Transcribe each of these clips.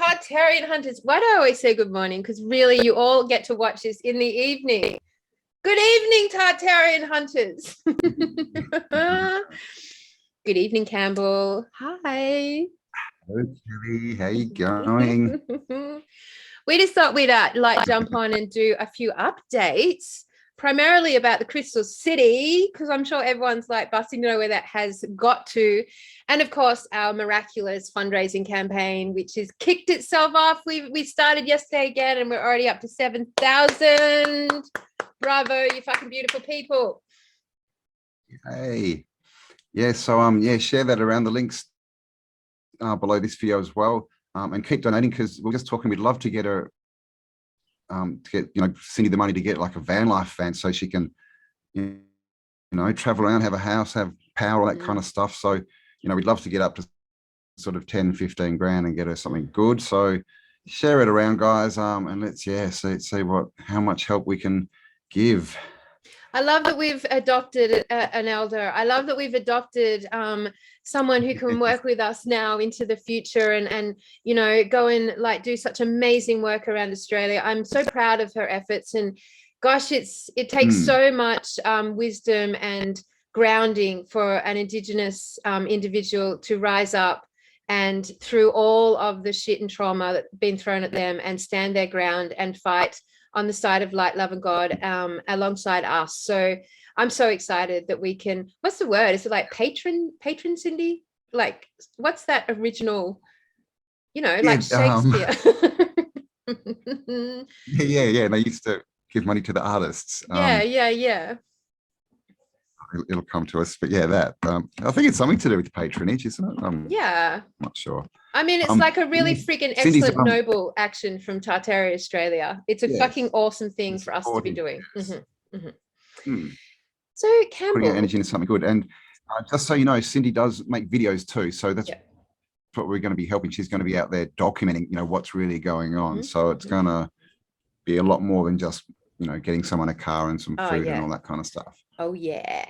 Tartarian hunters. Why do I always say good morning? Because really, you all get to watch this in the evening. Good evening, Tartarian hunters. Good evening, Campbell. Hi. Hello, Kelly. How you going? We just thought we'd like jump on and do a few updates, primarily about the Crystal City, because I'm sure everyone's like busting to know where that has got to. And of course, our miraculous fundraising campaign, which has kicked itself off. We started yesterday again, and we're already up to 7,000. Bravo, you fucking beautiful people. Hey. Yeah, so share that around the links below this video as well. And keep donating, because we're just talking, we'd love to get her to get Cindy the money to get like a van life van, so she can travel around, have a house, have power, all that kind of stuff. So we'd love to get up to sort of 10-15 grand and get her something good. So share it around, guys, and let's see how much help we can give. I love that we've adopted an elder. I love that we've adopted someone who can work with us now into the future and go and like do such amazing work around Australia. I'm so proud of her efforts, and gosh, it takes so much wisdom and grounding for an Indigenous individual to rise up and through all of the shit and trauma that's been thrown at them and stand their ground and fight on the side of light, love, and God alongside us. So I'm so excited that we can, what's the word? Is it like patron, Cindy? Like, what's that original, like Shakespeare? Yeah. They used to give money to the artists. Yeah. It'll come to us, but that I think it's something to do with patronage, isn't it? I'm not sure. I mean, it's like a really freaking excellent, noble action from Tartaria, Australia. It's a fucking awesome thing for us to be doing. So, Campbell, putting our energy into something good. And just so you know, Cindy does make videos too. So that's what we're going to be helping. She's going to be out there documenting, what's really going on. So it's going to be a lot more than just, getting someone a car and some food and all that kind of stuff. Oh yeah.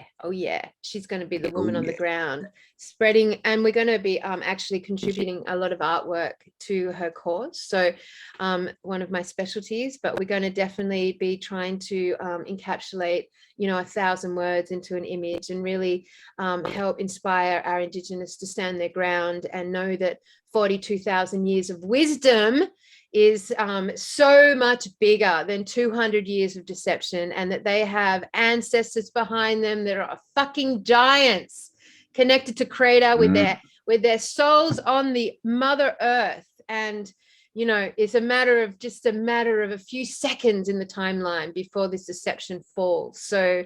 She's going to be the woman on the ground spreading, and we're going to be actually contributing a lot of artwork to her cause. So one of my specialties, but we're going to definitely be trying to encapsulate 1,000 words into an image and really help inspire our Indigenous to stand their ground and know that 42,000 years of wisdom is so much bigger than 200 years of deception, and that they have ancestors behind them that are fucking giants connected to Creator with their souls on the Mother Earth. And it's a matter of a few seconds in the timeline before this deception falls. So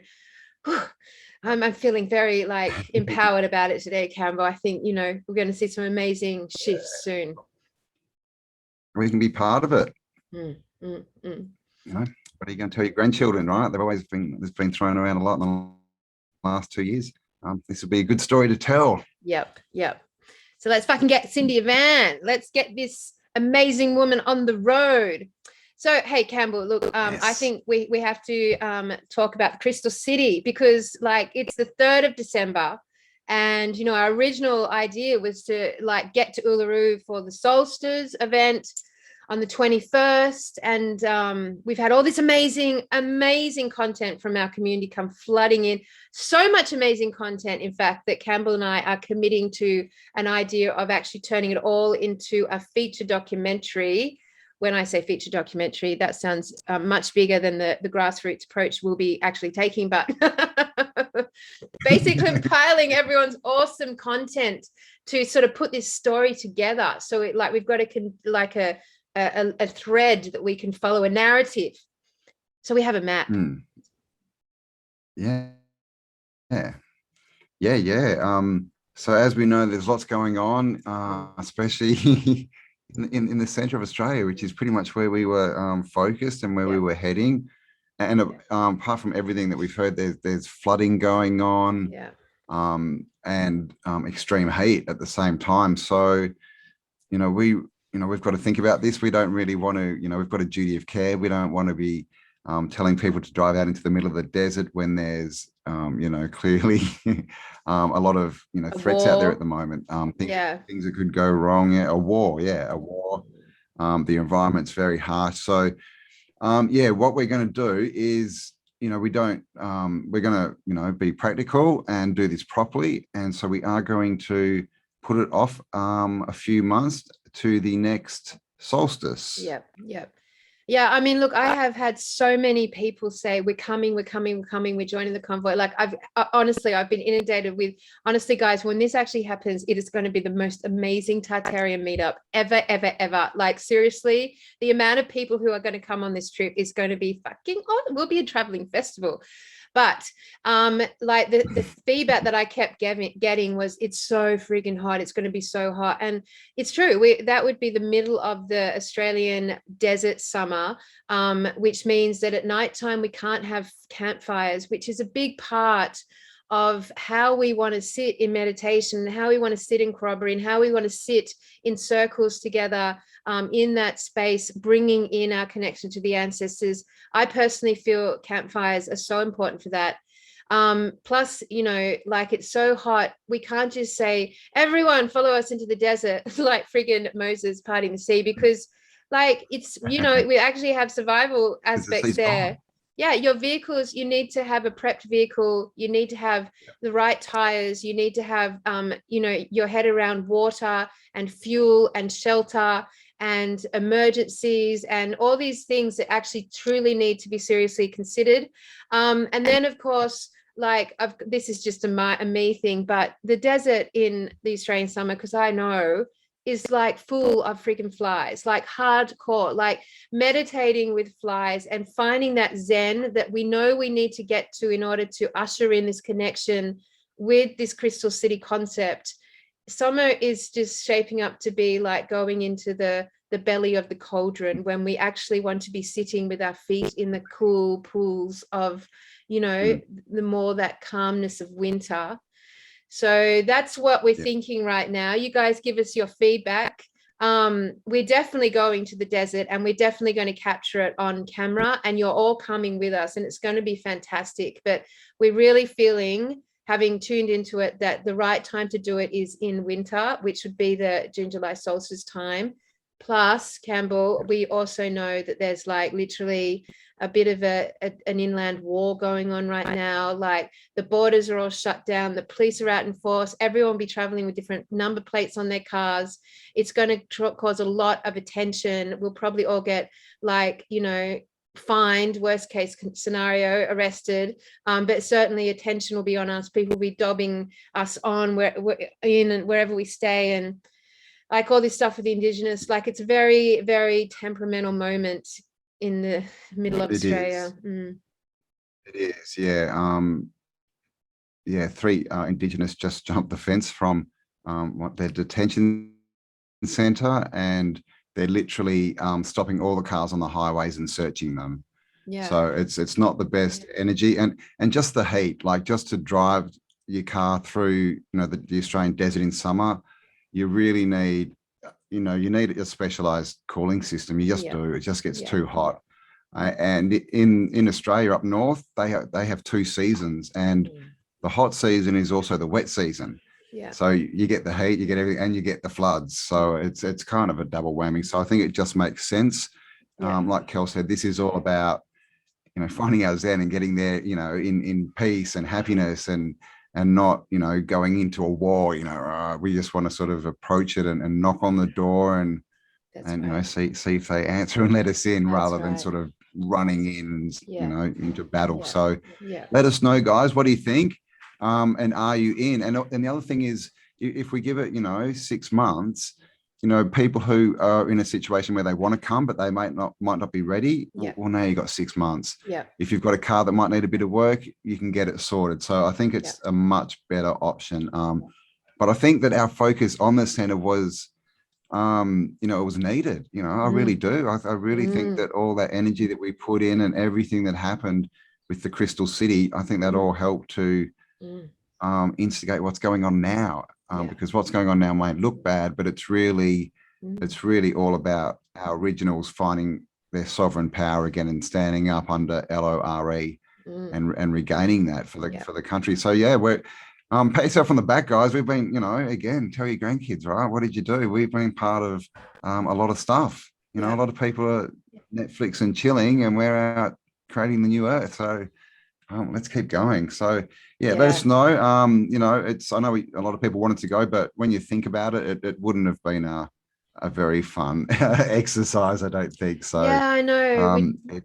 I'm feeling very empowered about it today, Campbell. I think we're going to see some amazing shifts soon. We can be part of it. What are you going to tell your grandchildren, right? There's been thrown around a lot in the last 2 years. This will be a good story to tell. Yep. So let's fucking get Cindy a van. Let's get this amazing woman on the road. So, hey, Campbell, look, I think we have to talk about the Crystal City, because it's the 3rd of December. And, our original idea was to get to Uluru for the Solstice event on the 21st. And we've had all this amazing content from our community come flooding in. So much amazing content, in fact, that Campbell and I are committing to an idea of actually turning it all into a feature documentary. When I say feature documentary, that sounds much bigger than the grassroots approach we'll be actually taking, but basically compiling everyone's awesome content to sort of put this story together. So we've got a thread that we can follow, a narrative. So we have a map. So as we know, there's lots going on, especially in the center of Australia, which is pretty much where we were focused and where we were heading. And apart from everything that we've heard, there's flooding going on, and extreme heat at the same time. So, we've got to think about this. We don't really want to, we've got a duty of care. We don't want to be telling people to drive out into the middle of the desert when there's, clearly a lot of, threats out there at the moment. Things that could go wrong. A war. The environment's very harsh. So yeah, what we're going to do is, we're going to, be practical and do this properly. And so we are going to put it off a few months to the next solstice. Yep. Yeah, I mean, look, I have had so many people say, we're coming, we're joining the convoy. Like honestly, I've been inundated with, honestly, guys, when this actually happens, it is going to be the most amazing Tartaria meetup ever. Like seriously, the amount of people who are going to come on this trip is going to be fucking awesome. We'll be a traveling festival. But like the feedback that I kept getting was, it's so freaking hot. It's going to be so hot. And it's true. That would be the middle of the Australian desert summer, which means that at nighttime we can't have campfires, which is a big part of how we want to sit in meditation, how we want to sit in corroboree, and how we want to sit in circles together in that space, bringing in our connection to the ancestors. I personally feel campfires are so important for that. Plus, like it's so hot, we can't just say, everyone follow us into the desert, like friggin' Moses parting the sea, because like it's, we actually have survival aspects there. Yeah, your vehicles, you need to have a prepped vehicle, you need to have the right tires, you need to have your head around water and fuel and shelter and emergencies and all these things that actually truly need to be seriously considered. And then of course, like this is just a me thing, but the desert in the Australian summer, because I know, is like full of freaking flies, like hardcore, like meditating with flies and finding that zen that we know we need to get to in order to usher in this connection with this crystal city concept. Summer is just shaping up to be like going into the belly of the cauldron, when we actually want to be sitting with our feet in the cool pools of, the more that calmness of winter. So that's what we're thinking right now. You guys give us your feedback. We're definitely going to the desert, and we're definitely going to capture it on camera, and you're all coming with us, and it's going to be fantastic. But we're really feeling, having tuned into it, that the right time to do it is in winter, which would be the June, July solstice time. Plus, Campbell, we also know that there's like literally a bit of an inland war going on right now. Like the borders are all shut down, the police are out in force, everyone will be traveling with different number plates on their cars. It's going to cause a lot of attention. We'll probably all get like, fined, worst case scenario, arrested, but certainly attention will be on us. People will be dobbing us on wherever we stay, and like all this stuff with the Indigenous, like it's a very, very temperamental moment in the middle of Australia. It is, yeah. Yeah, 3 Indigenous just jumped the fence from their detention centre, and they're literally stopping all the cars on the highways and searching them. Yeah. So it's not the best energy, and just the heat, like just to drive your car through, the Australian desert in summer, you really need, you need a specialized cooling system. You just do. It just gets too hot. And in Australia up north, they have 2 seasons, and the hot season is also the wet season. Yeah. So you get the heat, you get everything, and you get the floods. So it's kind of a double whammy. So I think it just makes sense. Like Kel said, this is all about, finding our zen and getting there, in peace and happiness, and not, going into a war. We just want to sort of approach it and knock on the door and see if they answer and let us in. That's rather than sort of running in, into battle. So let us know, guys, what do you think? And are you in? And the other thing is, if we give it, 6 months, people who are in a situation where they want to come, but they might not be ready. Well, now you've got 6 months. Yeah. If you've got a car that might need a bit of work, you can get it sorted. So I think it's a much better option. But I think that our focus on the centre was, it was needed. I really do. I really think that all that energy that we put in and everything that happened with the Crystal City, I think that all helped to instigate what's going on now. Because what's going on now might look bad, but it's really all about our originals finding their sovereign power again and standing up under LORE and regaining that for the country. So we're pat yourself on the back, guys. We've been, again, tell your grandkids, right? What did you do? We've been part of a lot of stuff. You know, a lot of people are Netflix and chilling, and we're out creating the new earth. So let's keep going. So yeah, let us know. You know, I know a lot of people wanted to go, but when you think about it, it wouldn't have been a very fun exercise, I don't think. So Yeah, I know. it,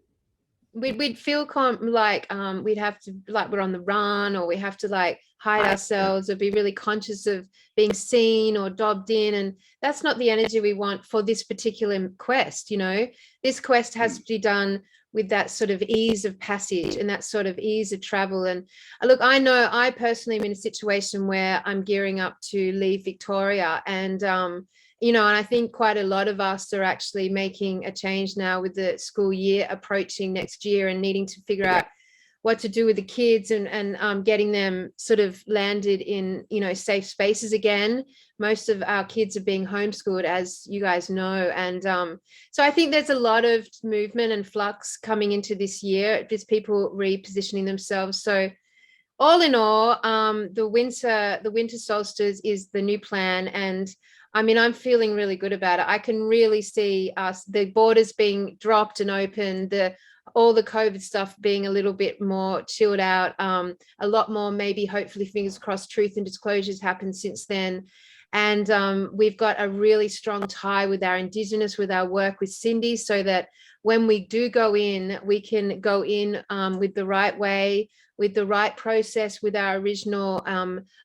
We'd feel like we'd have to, like, we're on the run, or we have to like hide ourselves, or be really conscious of being seen or dobbed in, and that's not the energy we want for this particular quest. You know, this quest has to be done with that sort of ease of passage and that sort of ease of travel. And look, I know I personally am in a situation where I'm gearing up to leave Victoria, and you know, and I think quite a lot of us are actually making a change now with the school year approaching next year, and needing to figure out what to do with the kids, and getting them sort of landed in, you know, safe spaces again. Most of our kids are being homeschooled, as you guys know. And so I think there's a lot of movement and flux coming into this year, just people repositioning themselves. So all in all, the winter solstice is the new plan. And I mean, I'm feeling really good about it. I can really see the borders being dropped and open, all the COVID stuff being a little bit more chilled out, a lot more, maybe, hopefully, fingers crossed, truth and disclosures happened since then. And we've got a really strong tie with our Indigenous, with our work with Cindy, so that when we do go in, we can go in with the right way, with the right process, with our original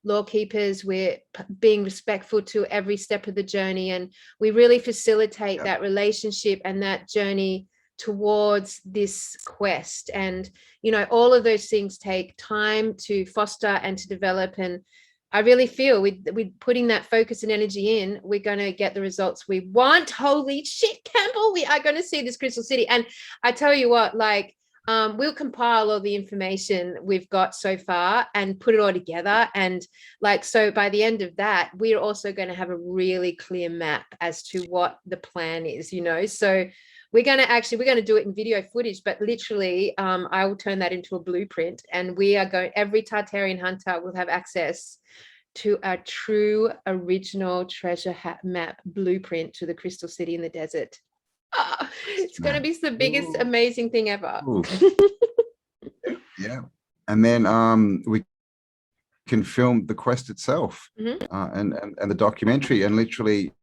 law keepers. We're being respectful to every step of the journey, and we really facilitate that relationship and that journey towards this quest. And you know, all of those things take time to foster and to develop. And I really feel with putting that focus and energy in, we're going to get the results we want. Holy shit, Campbell, we are going to see this crystal city. And I tell you what, like, we'll compile all the information we've got so far and put it all together. And like, so by the end of that, we're also going to have a really clear map as to what the plan is, you know. So we're going to do it in video footage, but literally I will turn that into a blueprint, and we are going, every Tartarian hunter will have access to a true original treasure map blueprint to the crystal city in the desert. It's going to be the biggest amazing thing ever. Yeah. And then we can film the quest itself, and the documentary, and literally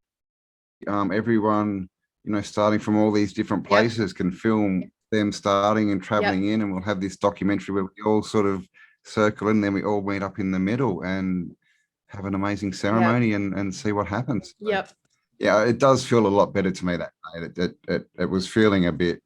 everyone, you know, starting from all these different places can film them starting and traveling in, and we'll have this documentary where we all sort of circle in, then we all meet up in the middle and have an amazing ceremony and see what happens. Yep. Yeah, it does feel a lot better to me that day. It was feeling a bit,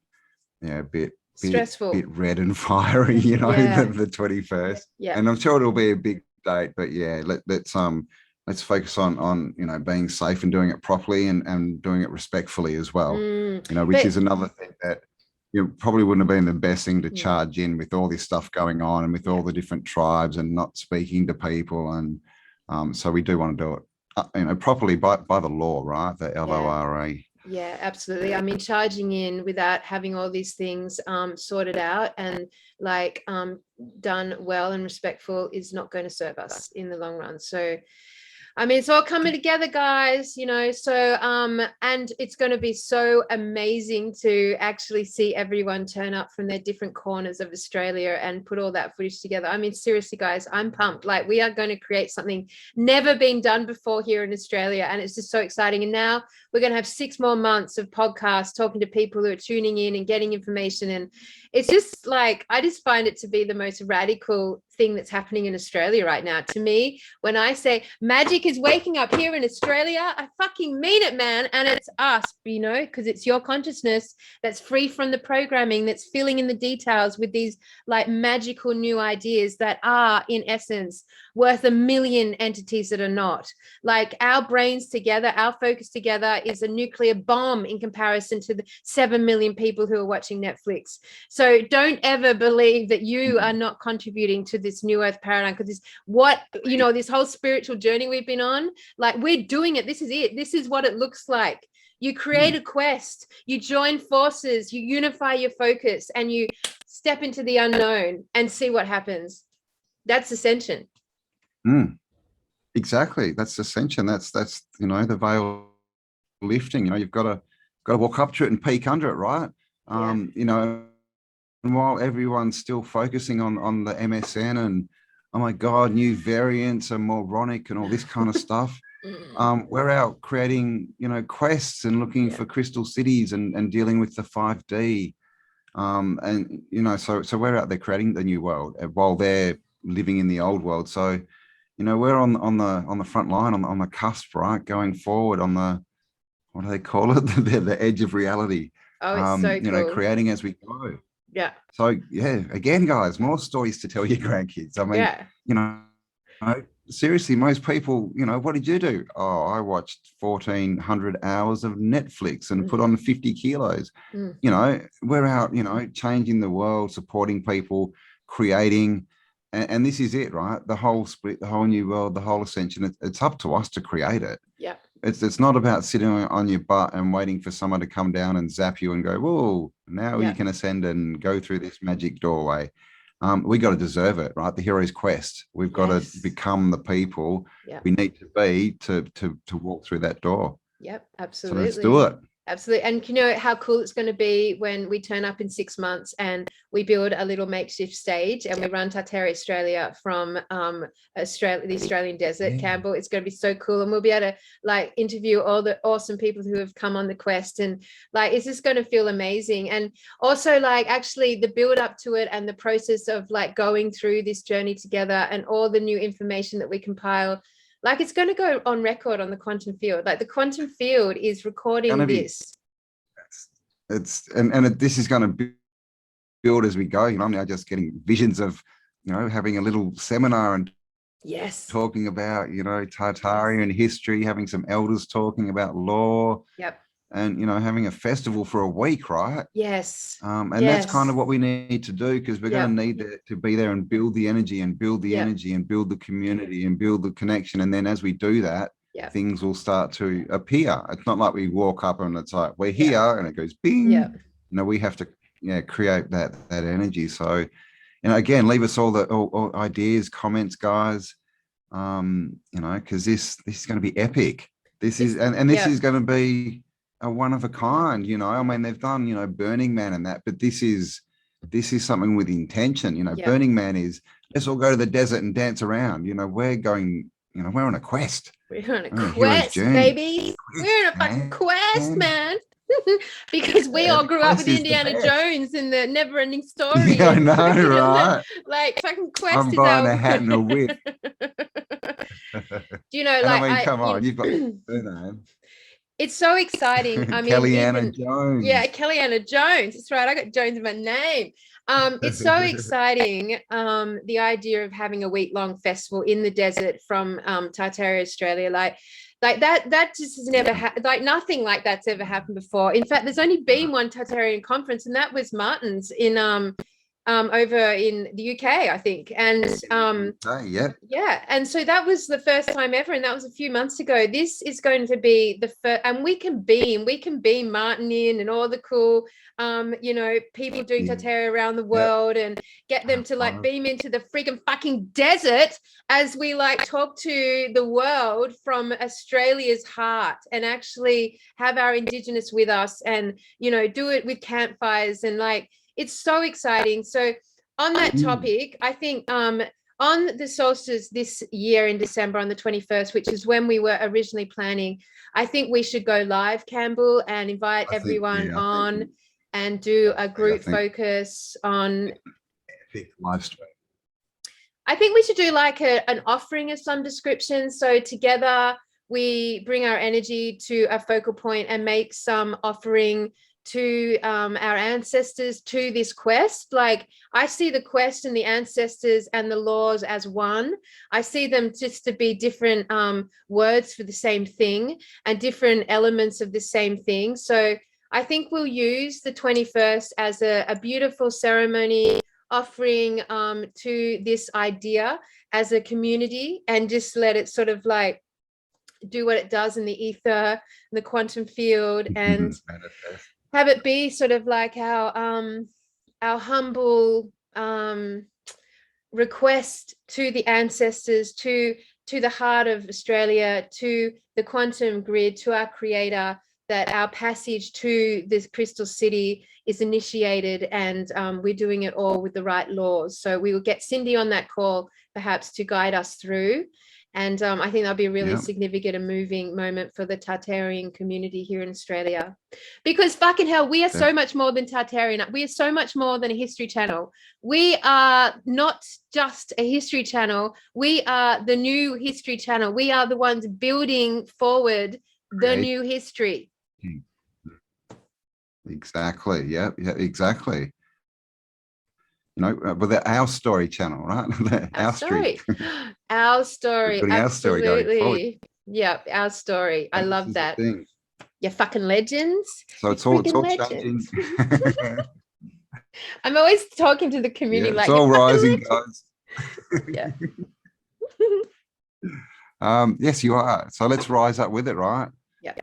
a bit stressful, bit red and fiery, you know, the 21st. Yeah. And I'm sure it'll be a big date, but yeah, let's focus on, you know, being safe and doing it properly, and doing it respectfully as well. You know, which is another thing that you probably wouldn't have been the best thing to charge in with all this stuff going on, and with all the different tribes and not speaking to people. And so we do want to do it, you know, properly by the law, right? The LORA. Yeah, absolutely. I mean, charging in without having all these things sorted out and like done well and respectful is not going to serve us in the long run. So I mean, it's all coming together, guys, you know. So and it's going to be so amazing to actually see everyone turn up from their different corners of Australia and put all that footage together. I mean, seriously, guys, I'm pumped. Like, we are going to create something never been done before here in Australia, and it's just so exciting. And now we're going to have 6 more months of podcasts talking to people who are tuning in and getting information. And it's just like, I just find it to be the most radical thing that's happening in Australia right now. To me, when I say magic is waking up here in Australia, I fucking mean it, man. And it's us, you know, because it's your consciousness that's free from the programming, that's filling in the details with these like magical new ideas that are in essence worth a million entities that are not. Like, our brains together, our focus together is a nuclear bomb in comparison to the 7 million people who are watching Netflix. So don't ever believe that you are not contributing to this new earth paradigm, because this, what, you know, this whole spiritual journey we've been on, like, we're doing it. This is it. This is what it looks like. You create a quest, you join forces, you unify your focus, and you step into the unknown and see what happens. That's ascension. Exactly. That's ascension. That's, you know, the veil lifting. You know, you've got to got to walk up to it and peek under it, right? Yeah. You know, and while everyone's still focusing on the MSN and, oh my God, new variants and moronic and all this kind of stuff, we're out creating, you know, quests and looking for crystal cities and dealing with the 5D. And, you know, so we're out there creating the new world while they're living in the old world. So, you know, we're on the front line, on the cusp, right? Going forward on the, what do they call it? The edge of reality. Oh, it's so you cool. know, creating as we go. Yeah. So yeah, again, guys, more stories to tell your grandkids. I mean, you know, seriously, most people, you know, what did you do? Oh, I watched 1,400 hours of Netflix and put on 50 kilos. You know, we're out, you know, changing the world, supporting people, creating, and this is it, right? The whole split, the whole new world, the whole ascension. It's up to us to create it. Yeah. It's not about sitting on your butt and waiting for someone to come down and zap you and go, whoa, now you can ascend and go through this magic doorway. We got to deserve it, right? The hero's quest. We've got to become the people we need to be to walk through that door. Yep, So absolutely. let's do it. Absolutely. And you know how cool it's going to be when we turn up in 6 months and we build a little makeshift stage and we run Tartaria Australia from the Australian desert, Cambell. It's going to be so cool. And we'll be able to like interview all the awesome people who have come on the quest. And like, it's just going to feel amazing. And also like actually the build up to it and the process of like going through this journey together and all the new information that we compile. Like it's going to go on record on the quantum field. Like the quantum field is recording this. This is going to build as we go. You know, I'm now just getting visions of, you know, having a little seminar and talking about, you know, Tartarian history, having some elders talking about law. Yep. And, you know, having a festival for a week, right? Yes. And that's kind of what we need to do, because we're going to need to be there and build the energy and build the energy and build the community and build the connection. And then as we do that, things will start to appear. It's not like we walk up and it's like, we're here and it goes bing. You know, we have to create that energy. So, you know, again, leave us all ideas, comments, guys, you know, because this is going to be epic. This is, and this is going to be a one of a kind, you know. I mean, they've done, you know, Burning Man and that, but this is something with intention, you know. Burning Man is, let's all go to the desert and dance around, you know. We're going, you know, we're on a quest. We're on a quest, baby. We're on a fucking quest, man. Because we all grew up with Indiana Jones and the never-ending story. Yeah, I know, right? Like fucking quest. I'm buying a hat and a whip. You know, like, I mean, come on, you've got to do that. It's so exciting. I mean, Kellyanna Jones. Yeah, Kellyanna Jones. That's right. I got Jones in my name. It's so exciting. The idea of having a week-long festival in the desert from Tartaria, Australia, like that just has never like nothing like that's ever happened before. In fact, there's only been one Tartarian conference, and that was Martin's in over in the UK, I think. And and so that was the first time ever, and that was a few months ago. This is going to be the first, and we can beam Martin in and all the cool you know, people doing Tartaria around the world and get them to like beam into the freaking fucking desert as we like talk to the world from Australia's heart and actually have our Indigenous with us and, you know, do it with campfires. And like, it's so exciting. So on that topic, I think on the solstice this year in December on the 21st, which is when we were originally planning, I think we should go live, Cambell, and invite everyone on and do a group focus on live stream. I think we should do like an offering of some description. So together we bring our energy to a focal point and make some offering to our ancestors, to this quest. Like I see the quest and the ancestors and the laws as one. I see them just to be different words for the same thing and different elements of the same thing. So I think we'll use the 21st as a beautiful ceremony offering to this idea as a community, and just let it sort of like do what it does in the ether, in the quantum field, and have it be sort of like our humble request to the ancestors, to the heart of Australia, to the quantum grid, to our creator, that our passage to this crystal city is initiated, and we're doing it all with the right laws. So we will get Cindy on that call perhaps to guide us through. And I think that'll be a really significant and moving moment for the Tartarian community here in Australia. Because fucking hell, we are so much more than Tartarian. We are so much more than a history channel. We are not just a history channel. We are the new history channel. We are the ones building forward the new history. Exactly. Yeah, exactly. You know, with our story channel, right? Our story. Our story. Absolutely. Our story going forward. Yeah, our story. I love that. You're fucking legends. So it's all changing. I'm always talking to the community it's like all rising, guys. Yeah. Yes, you are. So let's rise up with it, right? Yeah.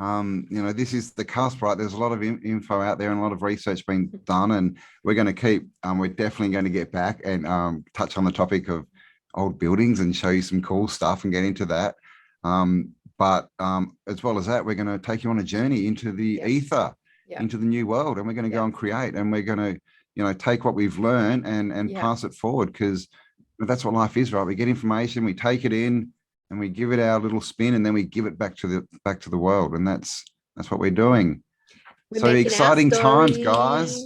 You know, this is the cusp, right? There's a lot of info out there and a lot of research being done, and we're going to keep. We're definitely going to get back and touch on the topic of old buildings and show you some cool stuff and get into that. But as well as that, we're going to take you on a journey into the ether, into the new world, and we're going to go and create, and we're going to, you know, take what we've learned and pass it forward, because that's what life is, right? We get information, we take it in, and we give it our little spin, and then we give it back to the world, and that's what we're doing. So exciting times, guys.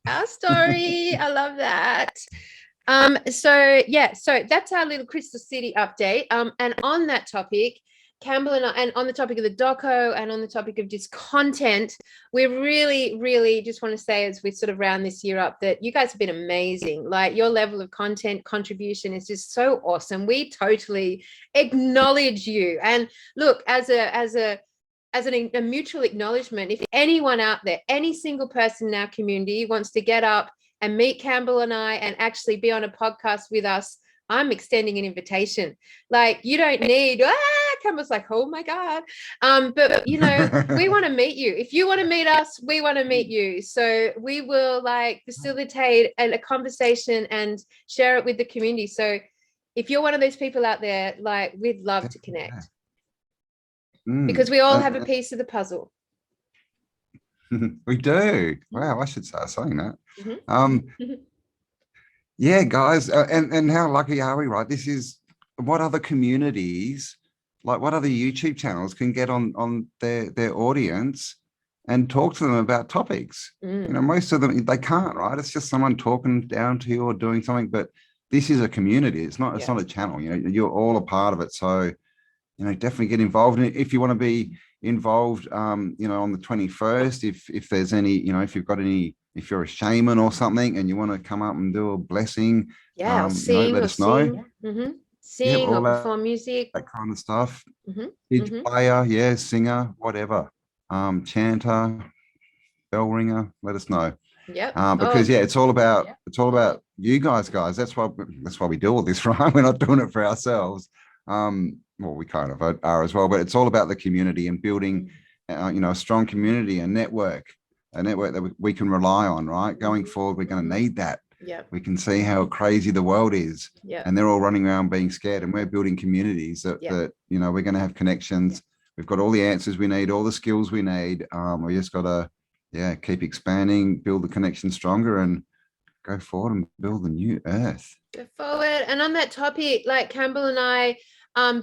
Our story. I love that. So that's our little Crystal City update. And on that topic, Cambell and I, and on the topic of the doco and on the topic of just content, we really just want to say, as we sort of round this year up, that you guys have been amazing. Like, your level of content contribution is just so awesome. We totally acknowledge you. And look, as a mutual acknowledgement, if anyone out there, any single person in our community wants to get up and meet Cambell and I and actually be on a podcast with us, I'm extending an invitation. Like, you don't need, Cambell's like, oh my God. But you know, we want to meet you. If you want to meet us, we want to meet you. So we will like facilitate a conversation and share it with the community. So if you're one of those people out there, like, we'd love to connect. Because we all have a piece of the puzzle. We do. Wow, I should start saying that. Yeah, guys, and how lucky are we, right? This is what other communities, like what other YouTube channels can get on their audience and talk to them about topics. You know, most of them, they can't, right? It's just someone talking down to you or doing something, but this is a community. It's not a channel, you know, you're all a part of it. So, you know, definitely get involved in it. If you want to be involved, you know, on the 21st, if there's any, you know, if you've got any, if you're a shaman or something and you want to come up and do a blessing, or sing, you know, let us know. Sing or perform music, that kind of stuff. Player, singer, whatever, chanter, bell ringer, let us know. Because it's all about you guys. That's why we do all this, right? We're not doing it for ourselves. Well, we kind of are as well, but it's all about the community and building, you know, a strong community, a network that we can rely on, right? Going forward, we're going to need that. We can see how crazy the world is, and they're all running around being scared, and we're building communities that you know, we're going to have connections. We've got all the answers we need, all the skills we need. We just got to, keep expanding, build the connection stronger, and go forward and build the new earth. Go forward. And on that topic, like, Cambell and I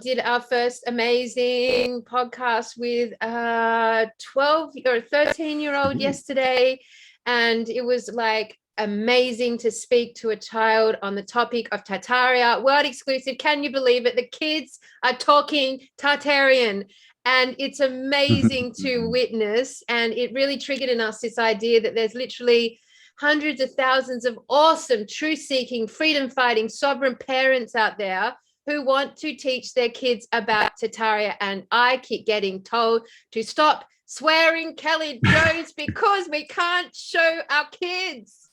did our first amazing podcast with a 12 or 13-year-old yesterday, and it was like amazing to speak to a child on the topic of Tartaria, world exclusive. Can you believe it? The kids are talking Tartarian, and it's amazing to witness. And it really triggered in us this idea that there's literally hundreds of thousands of awesome, truth-seeking, freedom-fighting, sovereign parents out there who want to teach their kids about Tartaria. And I keep getting told to stop swearing Kelly Jones because we can't show our kids.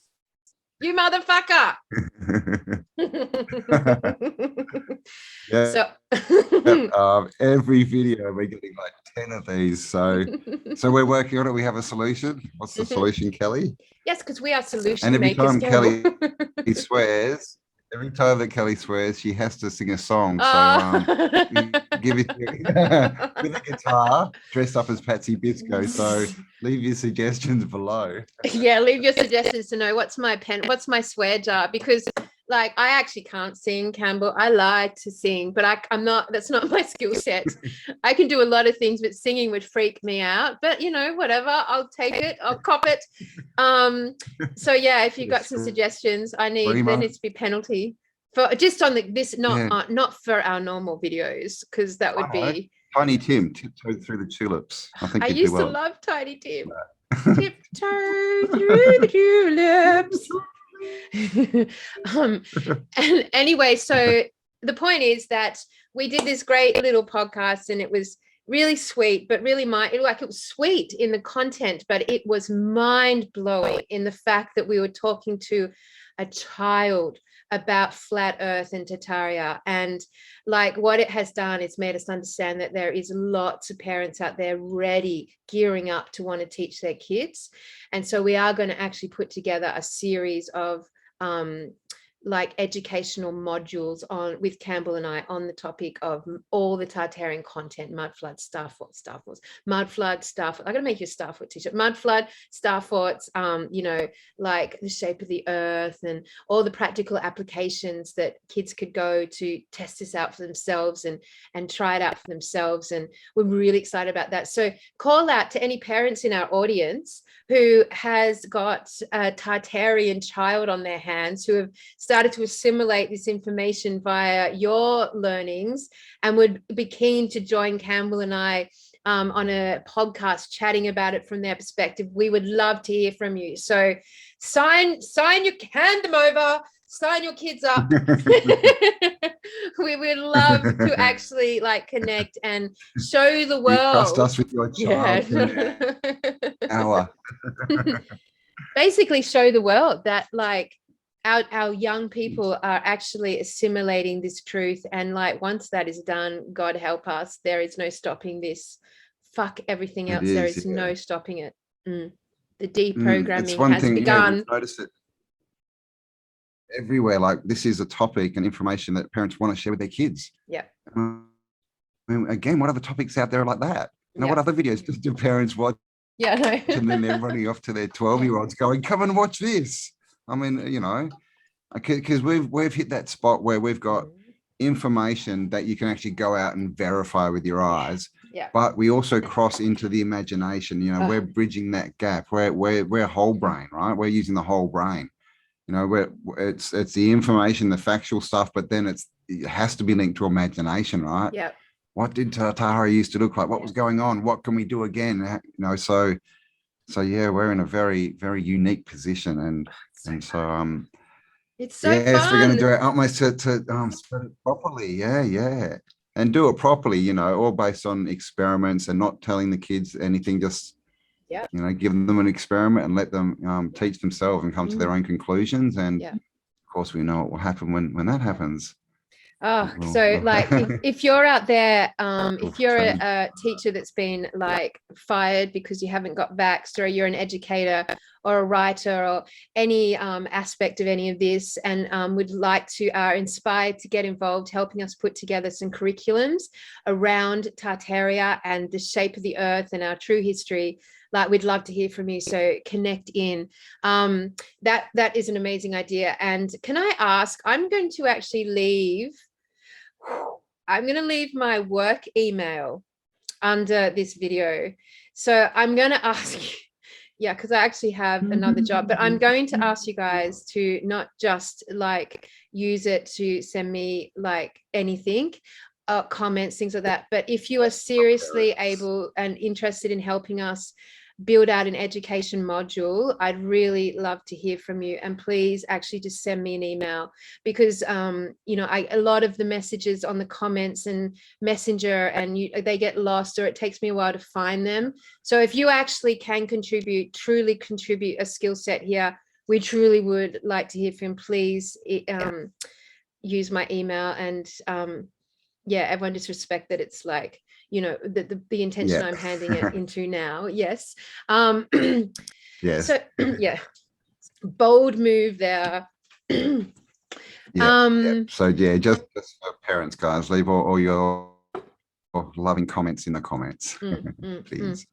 You motherfucker. So every video we're getting like 10 of these. So we're working on it. We have a solution. What's the solution, Kelly? Yes, because we are solution and every makers. time Kelly swears, every time that Kelly swears, she has to sing a song. So Oh. we give it with a guitar, dressed up as Patsy Bisco. So leave your suggestions below. Yeah, leave your suggestions to know what's my swear jar, because like I actually can't sing, Campbell. I like to sing, but I'm not, that's not my skill set. I can do a lot of things, but singing would freak me out. But whatever, I'll take it, I'll cop it. So yeah, if you got some suggestions, there needs to be penalty for just on this, not for our normal videos, because that would be Tiny Tim tiptoed through the tulips. I think I you'd used do well. to love Tiny Tim. Tiptoe through the tulips. And anyway, so the point is that we did this great little podcast, and it was really sweet, but really it was sweet in the content, but it was mind-blowing in the fact that we were talking to a child about flat earth and Tartaria, and like what it has done is made us understand that there is lots of parents out there ready, gearing up to want to teach their kids. And so we are going to actually put together a series of like educational modules with Cambell and I on the topic of all the Tartarian content, mudflood, star forts, mudflood, star fort. I gotta make you a star fort t-shirt. Mudflood, star forts, like the shape of the earth and all the practical applications that kids could go to test this out for themselves and try it out for themselves. And we're really excited about that. So call out to any parents in our audience who has got a Tartarian child on their hands, who have started to assimilate this information via your learnings and would be keen to join Cambell and I on a podcast chatting about it from their perspective. We would love to hear from you. So hand them over, sign your kids up. We would love to actually like connect and show the world. You trust us with your child. Yeah. Basically show the world that like our young people are actually assimilating this truth. And like once that is done, God help us, there is no stopping this. Fuck everything else. There is no stopping it. The deprogramming has begun. We've noticed it everywhere. Like this is a topic and information that parents want to share with their kids. Yeah. Again, what other topics out there like that? What other videos do parents watch? Yeah, I know. And then they're running off to their 12-year-olds going, come and watch this. I mean, because we've hit that spot where we've got information that you can actually go out and verify with your eyes. Yeah. But we also cross into the imagination. We're bridging that gap. We're whole brain, right? We're using the whole brain. It's the information, the factual stuff, but then it has to be linked to imagination, right? Yeah. What did Tartaria used to look like? What was going on? What can we do again? So yeah, we're in a very, very unique position, and so it's so fun. We're going to do our utmost to spread it properly. Yeah, and do it properly. All based on experiments and not telling the kids anything. Just give them an experiment and let them teach themselves and come to their own conclusions. And of course, we know what will happen when that happens. Oh, so like if you're out there, if you're a teacher that's been like fired because you haven't got vaxxed, or you're an educator or a writer or any aspect of any of this, and would like to are inspired to get involved helping us put together some curriculums around Tartaria and the shape of the earth and our true history, like we'd love to hear from you. So connect in. That is an amazing idea. And can I ask, I'm going to actually leave my work email under this video. So I'm going to ask you, because I actually have another job, but I'm going to ask you guys to not just like use it to send me like anything, comments, things like that. But if you are seriously able and interested in helping us build out an education module, I'd really love to hear from you. And please actually just send me an email, because a lot of the messages on the comments and messenger, and they get lost, or it takes me a while to find them. So if you actually can truly contribute a skill set here, we truly would like to hear from you. Please use my email. And everyone just respect that it's like the intention I'm handing it into now. Yes. Yes. So bold move there. Yeah. So yeah, just for parents, guys, leave all your loving comments in the comments, please.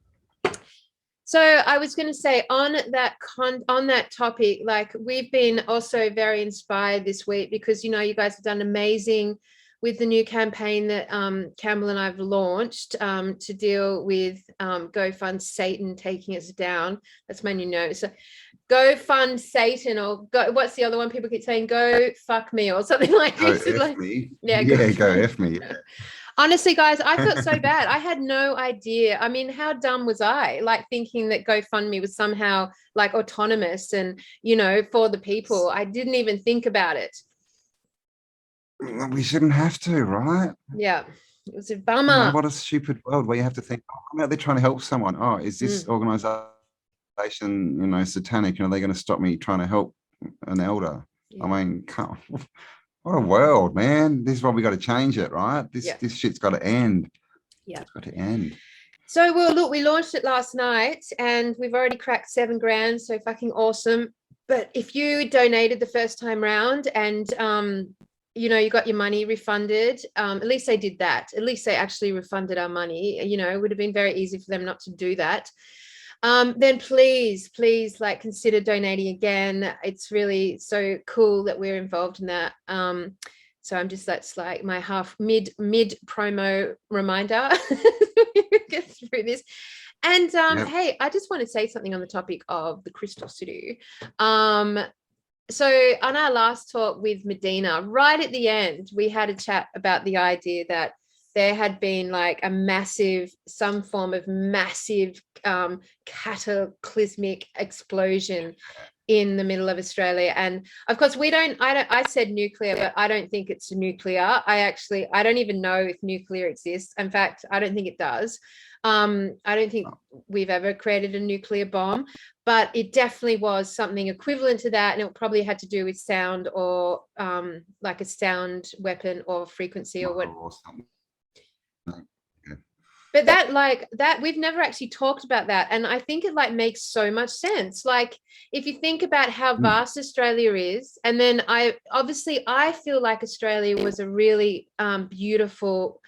So I was going to say on that topic, like we've been also very inspired this week because, you know, you guys have done amazing with the new campaign that Cambell and I have launched to deal with Go Fund Satan taking us down. That's my new note. So Go Fund Satan, or go, what's the other one people keep saying? Go fuck me or something like Go this. F like, me. Yeah, go F me. Yeah. Honestly, guys, I felt so bad. I had no idea. I mean, how dumb was I? Like thinking that GoFundMe was somehow like autonomous and, you know, for the people. I didn't even think about it. We shouldn't have to, right? Yeah, it was a bummer. What a stupid world where you have to think, oh, how are they trying to help someone? Oh, is this organization, you know, satanic? And are they going to stop me trying to help an elder? Yeah. I mean, what a world, man. This is why we got to change it, right? This shit's got to end. Yeah. It's got to end. So, well, look, we launched it last night and we've already cracked $7 grand. So fucking awesome. But if you donated the first time round and, you know, you got your money refunded, at least they did that. At least they actually refunded our money. You know, it would have been very easy for them not to do that. Then please, like consider donating again. It's really so cool that we're involved in that. So that's like my mid promo reminder. Get through this. And hey, I just want to say something on the topic of the Crystal City. So on our last talk with Medyhne, right at the end, we had a chat about the idea that there had been like some form of massive cataclysmic explosion in the middle of Australia. And of course I said nuclear, but I don't think it's nuclear. I don't even know if nuclear exists. In fact, I don't think it does. I don't think we've ever created a nuclear bomb, but it definitely was something equivalent to that. And it probably had to do with sound or like a sound weapon or frequency or what. But that we've never actually talked about that. And I think it like makes so much sense. Like if you think about how vast Australia is, and then I feel like Australia was a really beautiful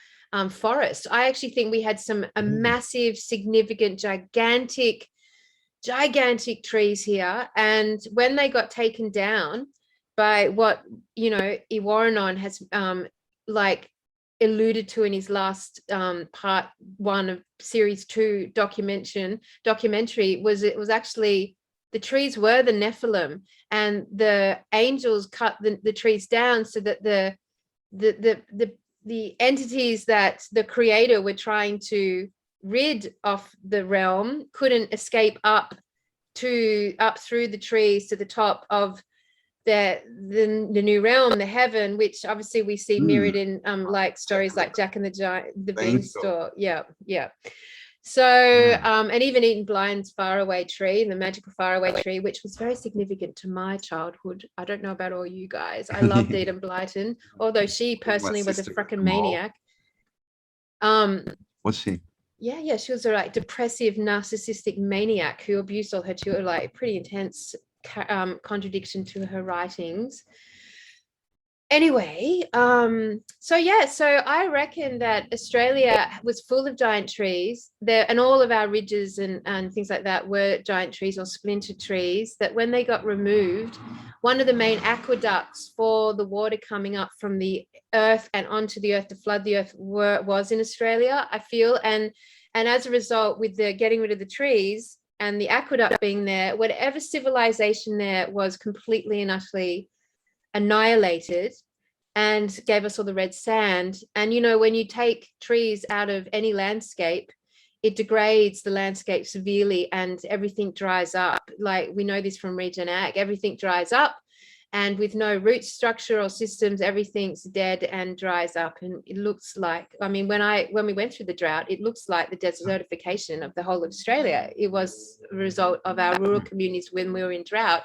forest. I actually think we had a massive, significant, gigantic trees here. And when they got taken down by what, you know, Iwaranon has like alluded to in his last part 1 of series 2 documentary was actually the trees were the Nephilim, and the angels cut the trees down so that the entities that the creator were trying to rid of the realm couldn't escape up through the trees to the top of the new realm, the heaven, which obviously we see mirrored in like stories like Jack and the Beanstalk. Yeah. So and even Eden Blind's faraway tree, the magical faraway tree, which was very significant to my childhood. I don't know about all you guys. I loved Eden Blyton, although she personally was a freaking maniac. What's she? Yeah, she was a like depressive, narcissistic maniac who abused all her children, like pretty intense contradiction to her writings. Anyway, so I reckon that Australia was full of giant trees there, and all of our ridges and things like that were giant trees or splinter trees that when they got removed, one of the main aqueducts for the water coming up from the earth and onto the earth to flood the earth was in Australia, I feel. And as a result, with the getting rid of the trees and the aqueduct being there, whatever civilization there was completely and utterly annihilated and gave us all the red sand. And, you know, when you take trees out of any landscape, it degrades the landscape severely and everything dries up. Like we know this from Regen Ag, everything dries up. And with no root structure or systems, everything's dead and dries up. And it looks like, I mean, when we went through the drought, it looks like the desertification of the whole of Australia. It was a result of our rural communities when we were in drought.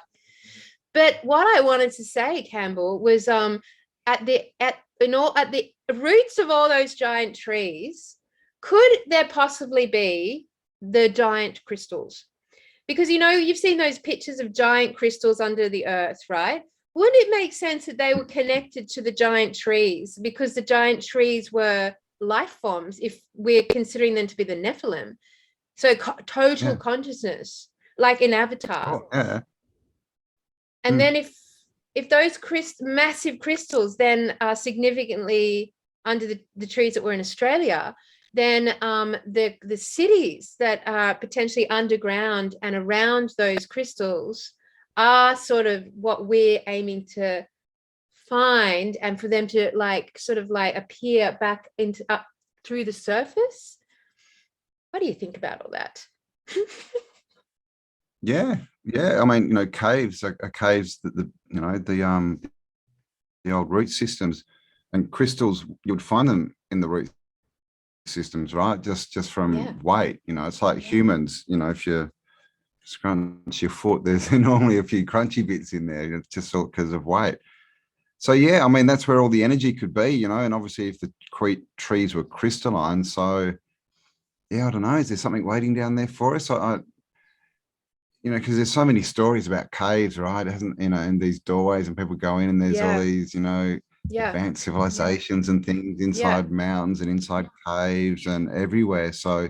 But what I wanted to say, Cambell, was at the roots of all those giant trees, could there possibly be the giant crystals? Because, you know, you've seen those pictures of giant crystals under the earth, right? Wouldn't it make sense that they were connected to the giant trees because the giant trees were life forms if we're considering them to be the Nephilim? So total consciousness, like in Avatar. Oh, yeah. And then if those massive crystals then are significantly under the trees that were in Australia, then the cities that are potentially underground and around those crystals are sort of what we're aiming to find, and for them to like sort of like appear back into up through the surface. What do you think about all that? Yeah, I mean, caves are caves that the old root systems, and crystals, you would find them in the root systems, right? Just from weight, it's like humans, if you scrunch your foot, there's normally a few crunchy bits in there, just because of weight. So yeah, I mean, that's where all the energy could be, and obviously if the trees were crystalline. So yeah, I don't know, is there something waiting down there for us? Because there's so many stories about caves, right? It hasn't, and these doorways, and people go in and there's all these, advanced civilizations and things inside mountains and inside caves and everywhere. So,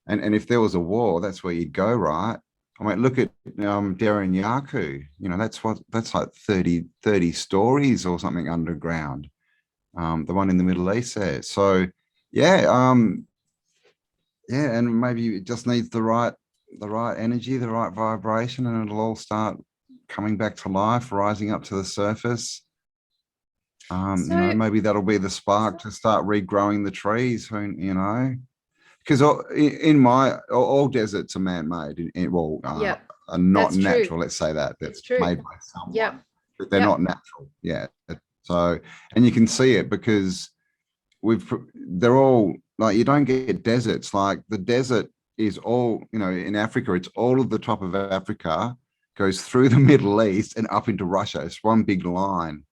and if there was a war, that's where you'd go, right? I mean, look at Darren Yaku, that's like 30 stories or something underground. The one in the Middle East there. So yeah, and maybe it just needs the right energy, the right vibration, and it'll all start coming back to life, rising up to the surface. Maybe that'll be the spark to start regrowing the trees, because in my all deserts are man-made, are not natural. True. Let's say that's made by someone, but they're not natural. Yeah. So, and you can see it because they're all like, you don't get deserts. Like the desert is all, in Africa, it's all of the top of Africa goes through the Middle East and up into Russia. It's one big line.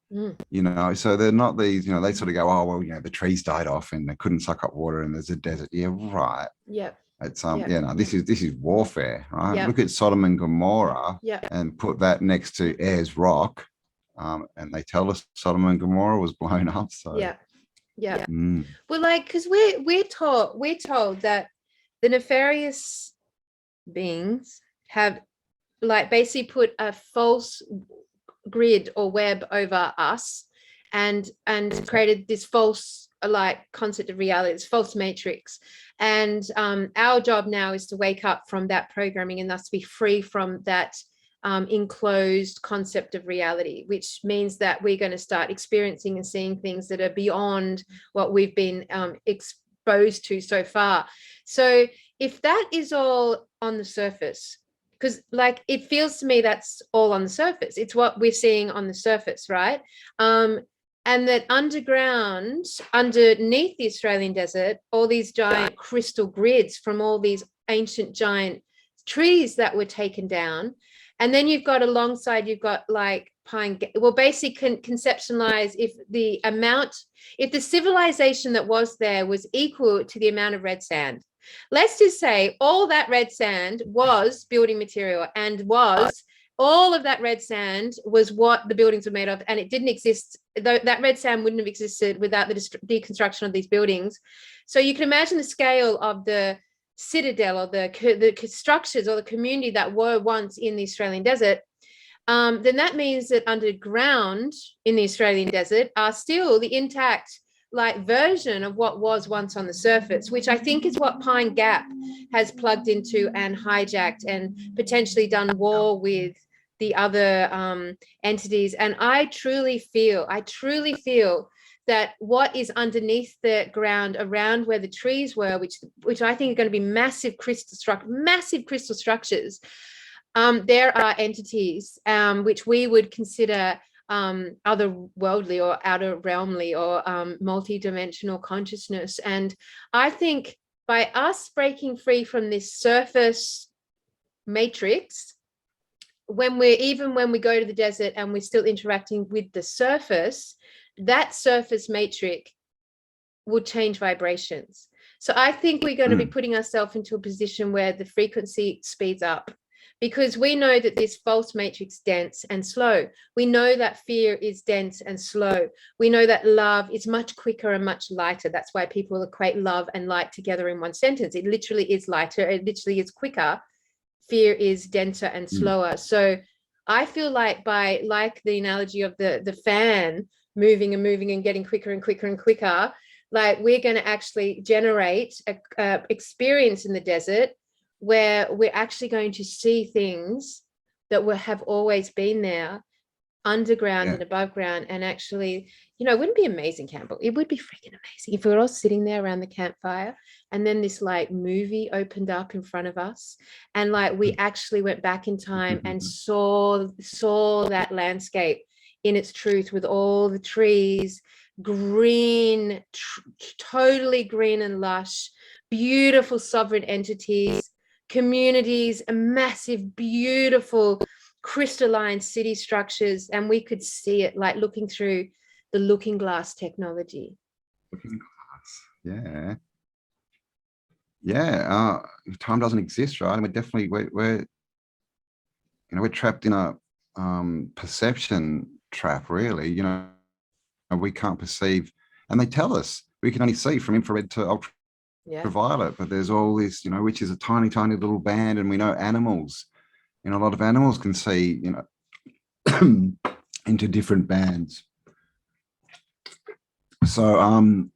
So they're not these, they sort of go, oh, well, the trees died off and they couldn't suck up water and there's a desert. Yeah, right. Yeah. It's this is warfare, right? Yep. Look at Sodom and Gomorrah and put that next to Ayers Rock, and they tell us Sodom and Gomorrah was blown up. So well, like, because we're told that the nefarious beings have like basically put a false grid or web over us and created this false like concept of reality, this false matrix. And our job now is to wake up from that programming and thus be free from that enclosed concept of reality, which means that we're going to start experiencing and seeing things that are beyond what we've been exposed to so far. So if that is all on the surface, because like it feels to me that's all on the surface, it's what we're seeing on the surface, right? And that underground, underneath the Australian desert, all these giant crystal grids from all these ancient giant trees that were taken down. And then you've got alongside, you've got like basically conceptualize if the civilization that was there was equal to the amount of red sand. Let's just say all that red sand was building material, and all of that red sand was what the buildings were made of, and it didn't exist. That red sand wouldn't have existed without the deconstruction of these buildings. So you can imagine the scale of the citadel or the structures or the community that were once in the Australian desert. Then that means that underground in the Australian desert are still the intact like version of what was once on the surface, which I think is what Pine Gap has plugged into and hijacked and potentially done war with the other entities. And I truly feel that what is underneath the ground around where the trees were, which I think are going to be massive crystal structures, there are entities which we would consider otherworldly or outer realmly or multi-dimensional consciousness. And I think by us breaking free from this surface matrix, when we go to the desert and we're still interacting with the surface, that surface matrix will change vibrations. So I think we're going to be putting ourselves into a position where the frequency speeds up, because we know that this false matrix dense and slow. We know that fear is dense and slow. We know that love is much quicker and much lighter. That's why people equate love and light together in one sentence. It literally is lighter. It literally is quicker. Fear is denser and slower. So I feel like by, like the analogy of the fan moving and moving and getting quicker and quicker and quicker, like we're going to actually generate a experience in the desert where we're actually going to see things that have always been there, underground and above ground. And actually, you know, it wouldn't be amazing, Campbell? It would be freaking amazing if we were all sitting there around the campfire and then this like movie opened up in front of us, and like we actually went back in time and saw that landscape in its truth, with all the trees green, totally green and lush, beautiful sovereign entities, communities, a massive, beautiful crystalline city structures, and we could see it like looking through the looking glass technology. Looking glass, yeah. Time doesn't exist, right? And we're definitely we're trapped in a perception trap, really. You know, we can't perceive, and they tell us we can only see from infrared to ultraviolet, but there's all this, you know, which is a tiny little band, and we know animals. You know, a lot of animals can see, you know, into different bands. So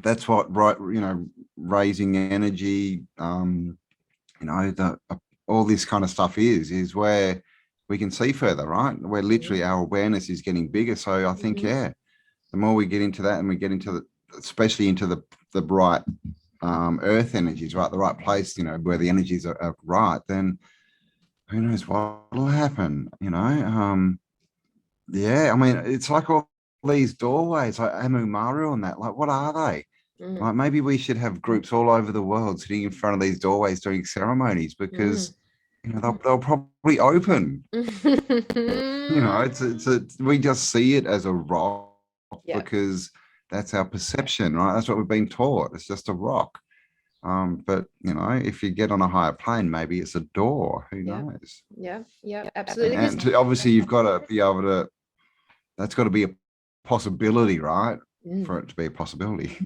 that's what, right, you know, raising energy, you know, all this kind of stuff is where we can see further, right? Where literally our awareness is getting bigger. So I think, the more we get into that, and we get into especially into the bright earth energies, right, the right place, you know, where the energies are right, then who knows what will happen, you know? I mean, it's like all these doorways, like Amu Maru and that, like, what are they? Like, maybe we should have groups all over the world sitting in front of these doorways doing ceremonies, because, you know, they'll probably open. You know, we just see it as a rock because that's our perception, right? That's what we've been taught. It's just a rock. But you know, if you get on a higher plane, maybe it's a door. Who knows? Yeah, absolutely. And obviously, you've got to be able to. That's got to be a possibility, right? For it to be a possibility.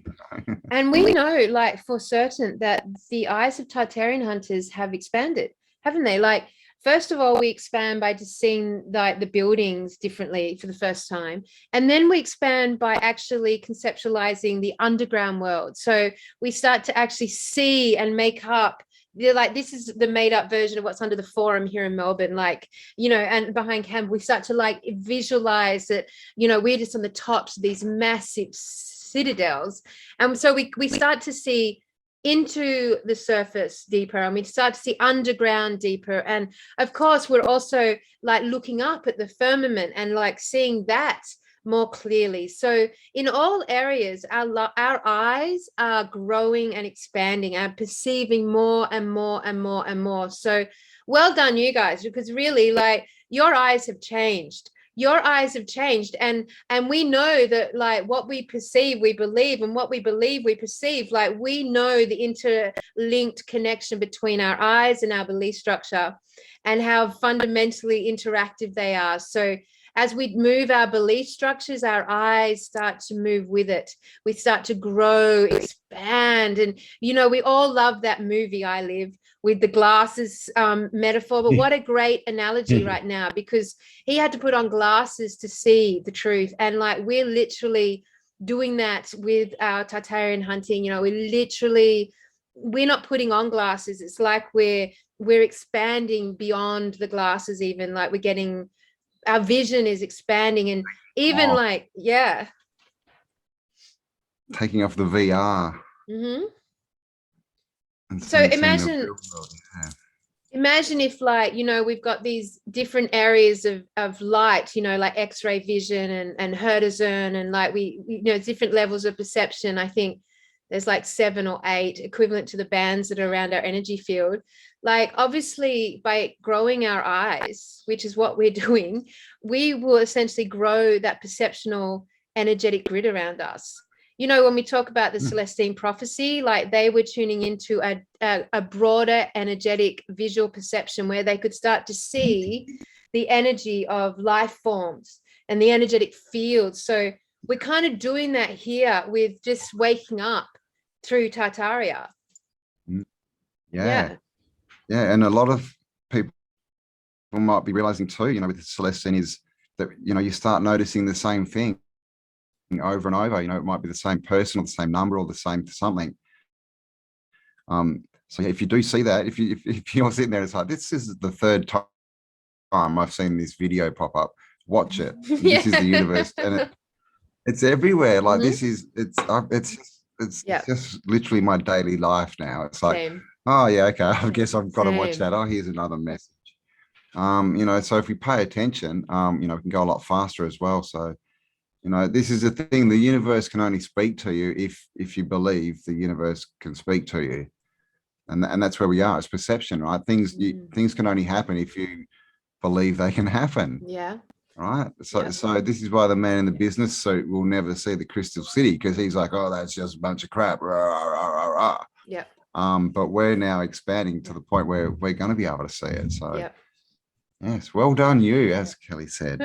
And we know, like, for certain, that the eyes of Tartarian hunters have expanded, haven't they? Like, first of all, we expand by just seeing like the buildings differently for the first time. And then we expand by actually conceptualizing the underground world. So we start to actually see and make up, they're like, this is the made up version of what's under the Forum here in Melbourne, like, you know, and behind camp, we start to like visualize that, you know, we're just on the tops of these massive citadels. And so we start to see into the surface deeper, and we start to see underground deeper. And of course, we're also like looking up at the firmament and like seeing that more clearly. So in all areas, our eyes are growing and expanding, and perceiving more and more and more and more. So well done, you guys, because really, like, your eyes have changed. Your eyes have changed, and we know that, like, what we perceive we believe, and what we believe we perceive. Like, we know the interlinked connection between our eyes and our belief structure, and how fundamentally interactive they are. So as we move our belief structures, our eyes start to move with it. We start to grow, expand. And, you know, we all love that movie, I Live, with the glasses metaphor. But what a great analogy right now, because he had to put on glasses to see the truth. And like, we're literally doing that with our Tartarian hunting. You know, we're not putting on glasses. It's like we're expanding beyond the glasses, even like we're getting, our vision is expanding. And even taking off the VR. So imagine if, like, you know, we've got these different areas of light, you know, like X-ray vision and Hertzian, and like we, you know, different levels of perception. I think there's like 7 or 8 equivalent to the bands that are around our energy field. Like, obviously, by growing our eyes, which is what we're doing, we will essentially grow that perceptional energetic grid around us. you know, when we talk about the Celestine prophecy, like they were tuning into a broader energetic visual perception where they could start to see the energy of life forms and the energetic fields. So we're kind of doing that here with just waking up through Tartaria. Yeah. And a lot of people might be realizing too, you know, with the Celestine is that, you know, you start noticing the same thing over and over. You know, it might be the same person or the same number or the same something. So if you do see that, if you're sitting there, it's like, this is the third time I've seen this video pop up. Watch it. This is the universe, and it's everywhere. Like this is it's just literally my daily life now. It's like, Same. oh yeah, okay. I guess I've got to watch that. Oh, here's another message. You know, so if we pay attention, you know, we can go a lot faster as well. So, you know, this is the thing. The universe can only speak to you if you believe the universe can speak to you, and that's where we are. It's perception, right? Things can only happen if you believe they can happen. Yeah. Right. So this is why the man in the business suit will never see the Crystal City, because he's like, oh, that's just a bunch of crap. Yeah. But we're now expanding to the point where we're going to be able to see it. So yes, well done you, as Kelly said.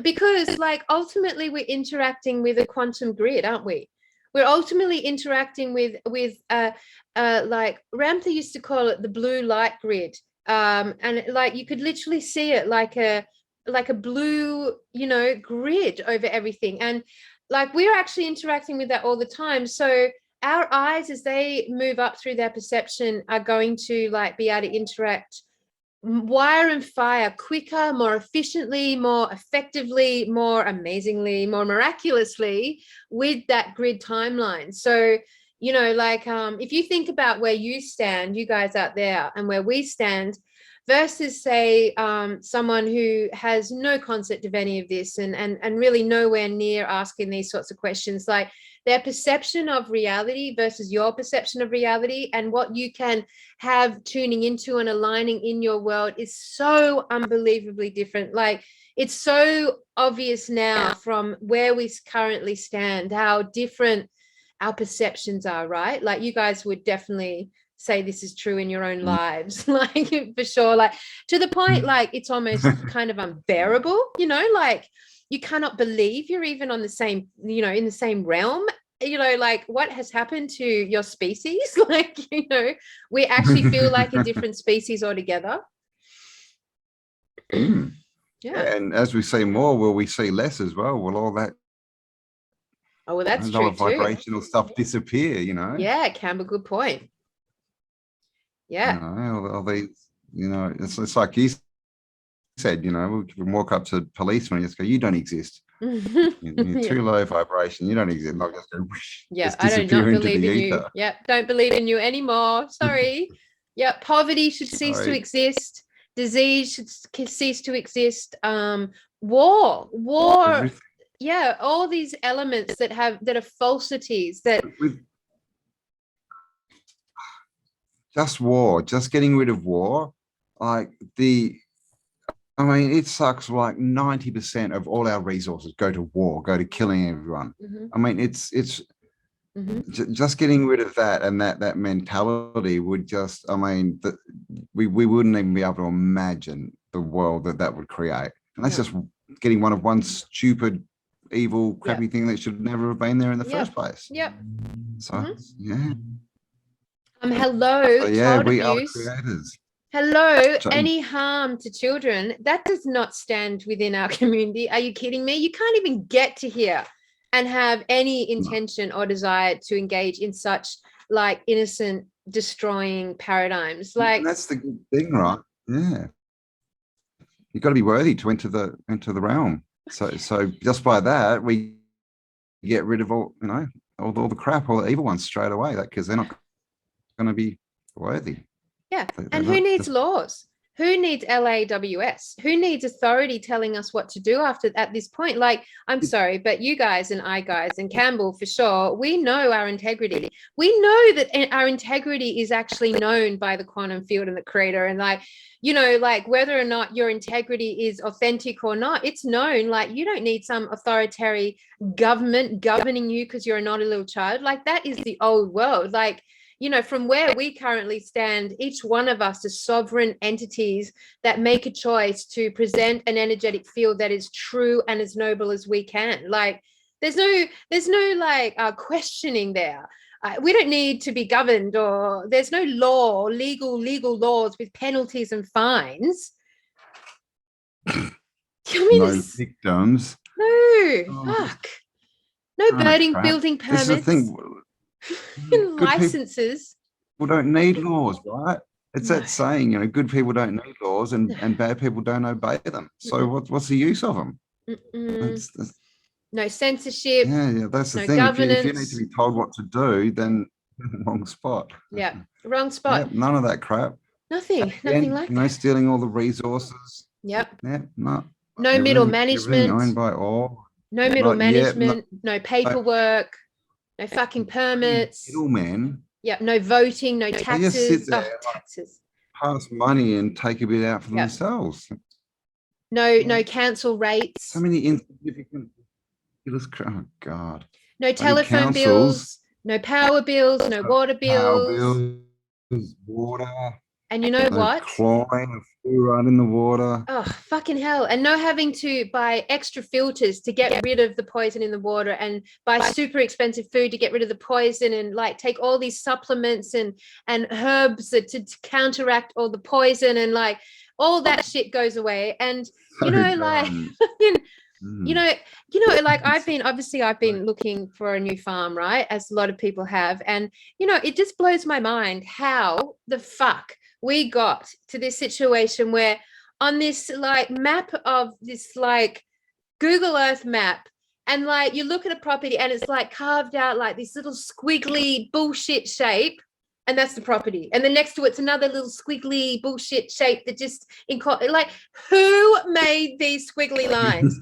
Because like ultimately we're interacting with a quantum grid, aren't we? We're ultimately interacting with like Ramtha used to call it the blue light grid. And like you could literally see it like a blue, you know, grid over everything. And like we're actually interacting with that all the time. So our eyes, as they move up through their perception, are going to like be able to interact wire and fire quicker, more efficiently, more effectively, more amazingly, more miraculously with that grid timeline. So, you know, like if you think about where you stand, you guys out there, and where we stand versus say someone who has no concept of any of this and really nowhere near asking these sorts of questions, like their perception of reality versus your perception of reality and what you can have tuning into and aligning in your world is so unbelievably different. Like it's so obvious now from where we currently stand, how different our perceptions are, right? Like you guys would definitely say this is true in your own lives, like for sure, like to the point like it's almost kind of unbearable, you know, like you cannot believe you're even on the same, you know, in the same realm, you know, like what has happened to your species? Like, you know, we actually feel like a different species altogether. And as we see more, will we see less as well? Will all that that's true too, vibrational stuff disappear, you know? Yeah, Cambell, good point. Yeah. You know, all these, you know, it's like you said, you know, we can walk up to policemen and just go, you don't exist. You're too low vibration. You don't exist. Not just go, whoosh, just I do not believe in ether. you. Yeah, don't believe in you anymore. Sorry. Yeah, poverty should cease to exist. Disease should cease to exist. War. Everything. Yeah, all these elements that are falsities that just war, just getting rid of war. Like I mean, it sucks like 90% of all our resources go to war, go to killing everyone. I mean, it's just getting rid of that, and that mentality would just, I mean, we wouldn't even be able to imagine the world that would create. And that's just getting one stupid, evil, crappy thing that should never have been there in the first place. So, hello, so, child we abuse. are creators. Hello, any harm to children, that does not stand within our community. Are you kidding me? You can't even get to here and have any intention or desire to engage in such like innocent destroying paradigms. Like, and that's the good thing, right? Yeah, you've got to be worthy to enter the realm. So just by that, we get rid of all, you know, all the crap, all the evil ones straight away, because they're not going to be worthy. Yeah, and who needs laws? who needs LAWS? Who needs authority telling us what to do at this point? Like, I'm sorry, but you guys and I guys and Campbell for sure, we know our integrity. We know that our integrity is actually known by the quantum field and the creator. And like, you know, like whether or not your integrity is authentic or not, it's known. Like, you don't need some authoritarian government governing you because you're not a little child. Like, that is the old world. Like, you know, from where we currently stand, each one of us is sovereign entities that make a choice to present an energetic field that is true and as noble as we can. Like, there's no like questioning there. We don't need to be governed, or there's no law, legal laws with penalties and fines. I mean, No victims. No, fuck. No building permits. This is the thing. Licenses. People don't need laws, right? It's that saying, you know, good people don't need laws and bad people don't obey them. So what's the use of them? No censorship. Yeah, that's the no thing. Governance. If you need to be told what to do, then wrong spot. Yeah, wrong spot. Yep, none of that crap. Nothing like that. No stealing all the resources. Yep. No middle management. Owned by all. No middle management. No paperwork. No fucking permits. Middlemen. Yeah, no voting, no taxes. They just sit there, taxes. Pass money and take a bit out for themselves. No cancel rates. So many insignificant. Oh God. No telephone bills. No power bills. No water bills. Water. And you know what? Chlorine of fluoride in the water. Oh, fucking hell. And no having to buy extra filters to get rid of the poison in the water, and buy super expensive food to get rid of the poison, and like take all these supplements and herbs to counteract all the poison, and like all that shit goes away. And, you know, like, you know, like I've been looking for a new farm, right? As a lot of people have. And, you know, it just blows my mind how the fuck we got to this situation where on this like map of this like Google Earth map, and like you look at a property and it's like carved out like this little squiggly bullshit shape, and that's the property, and then next to it's another little squiggly bullshit shape that just like, who made these squiggly lines?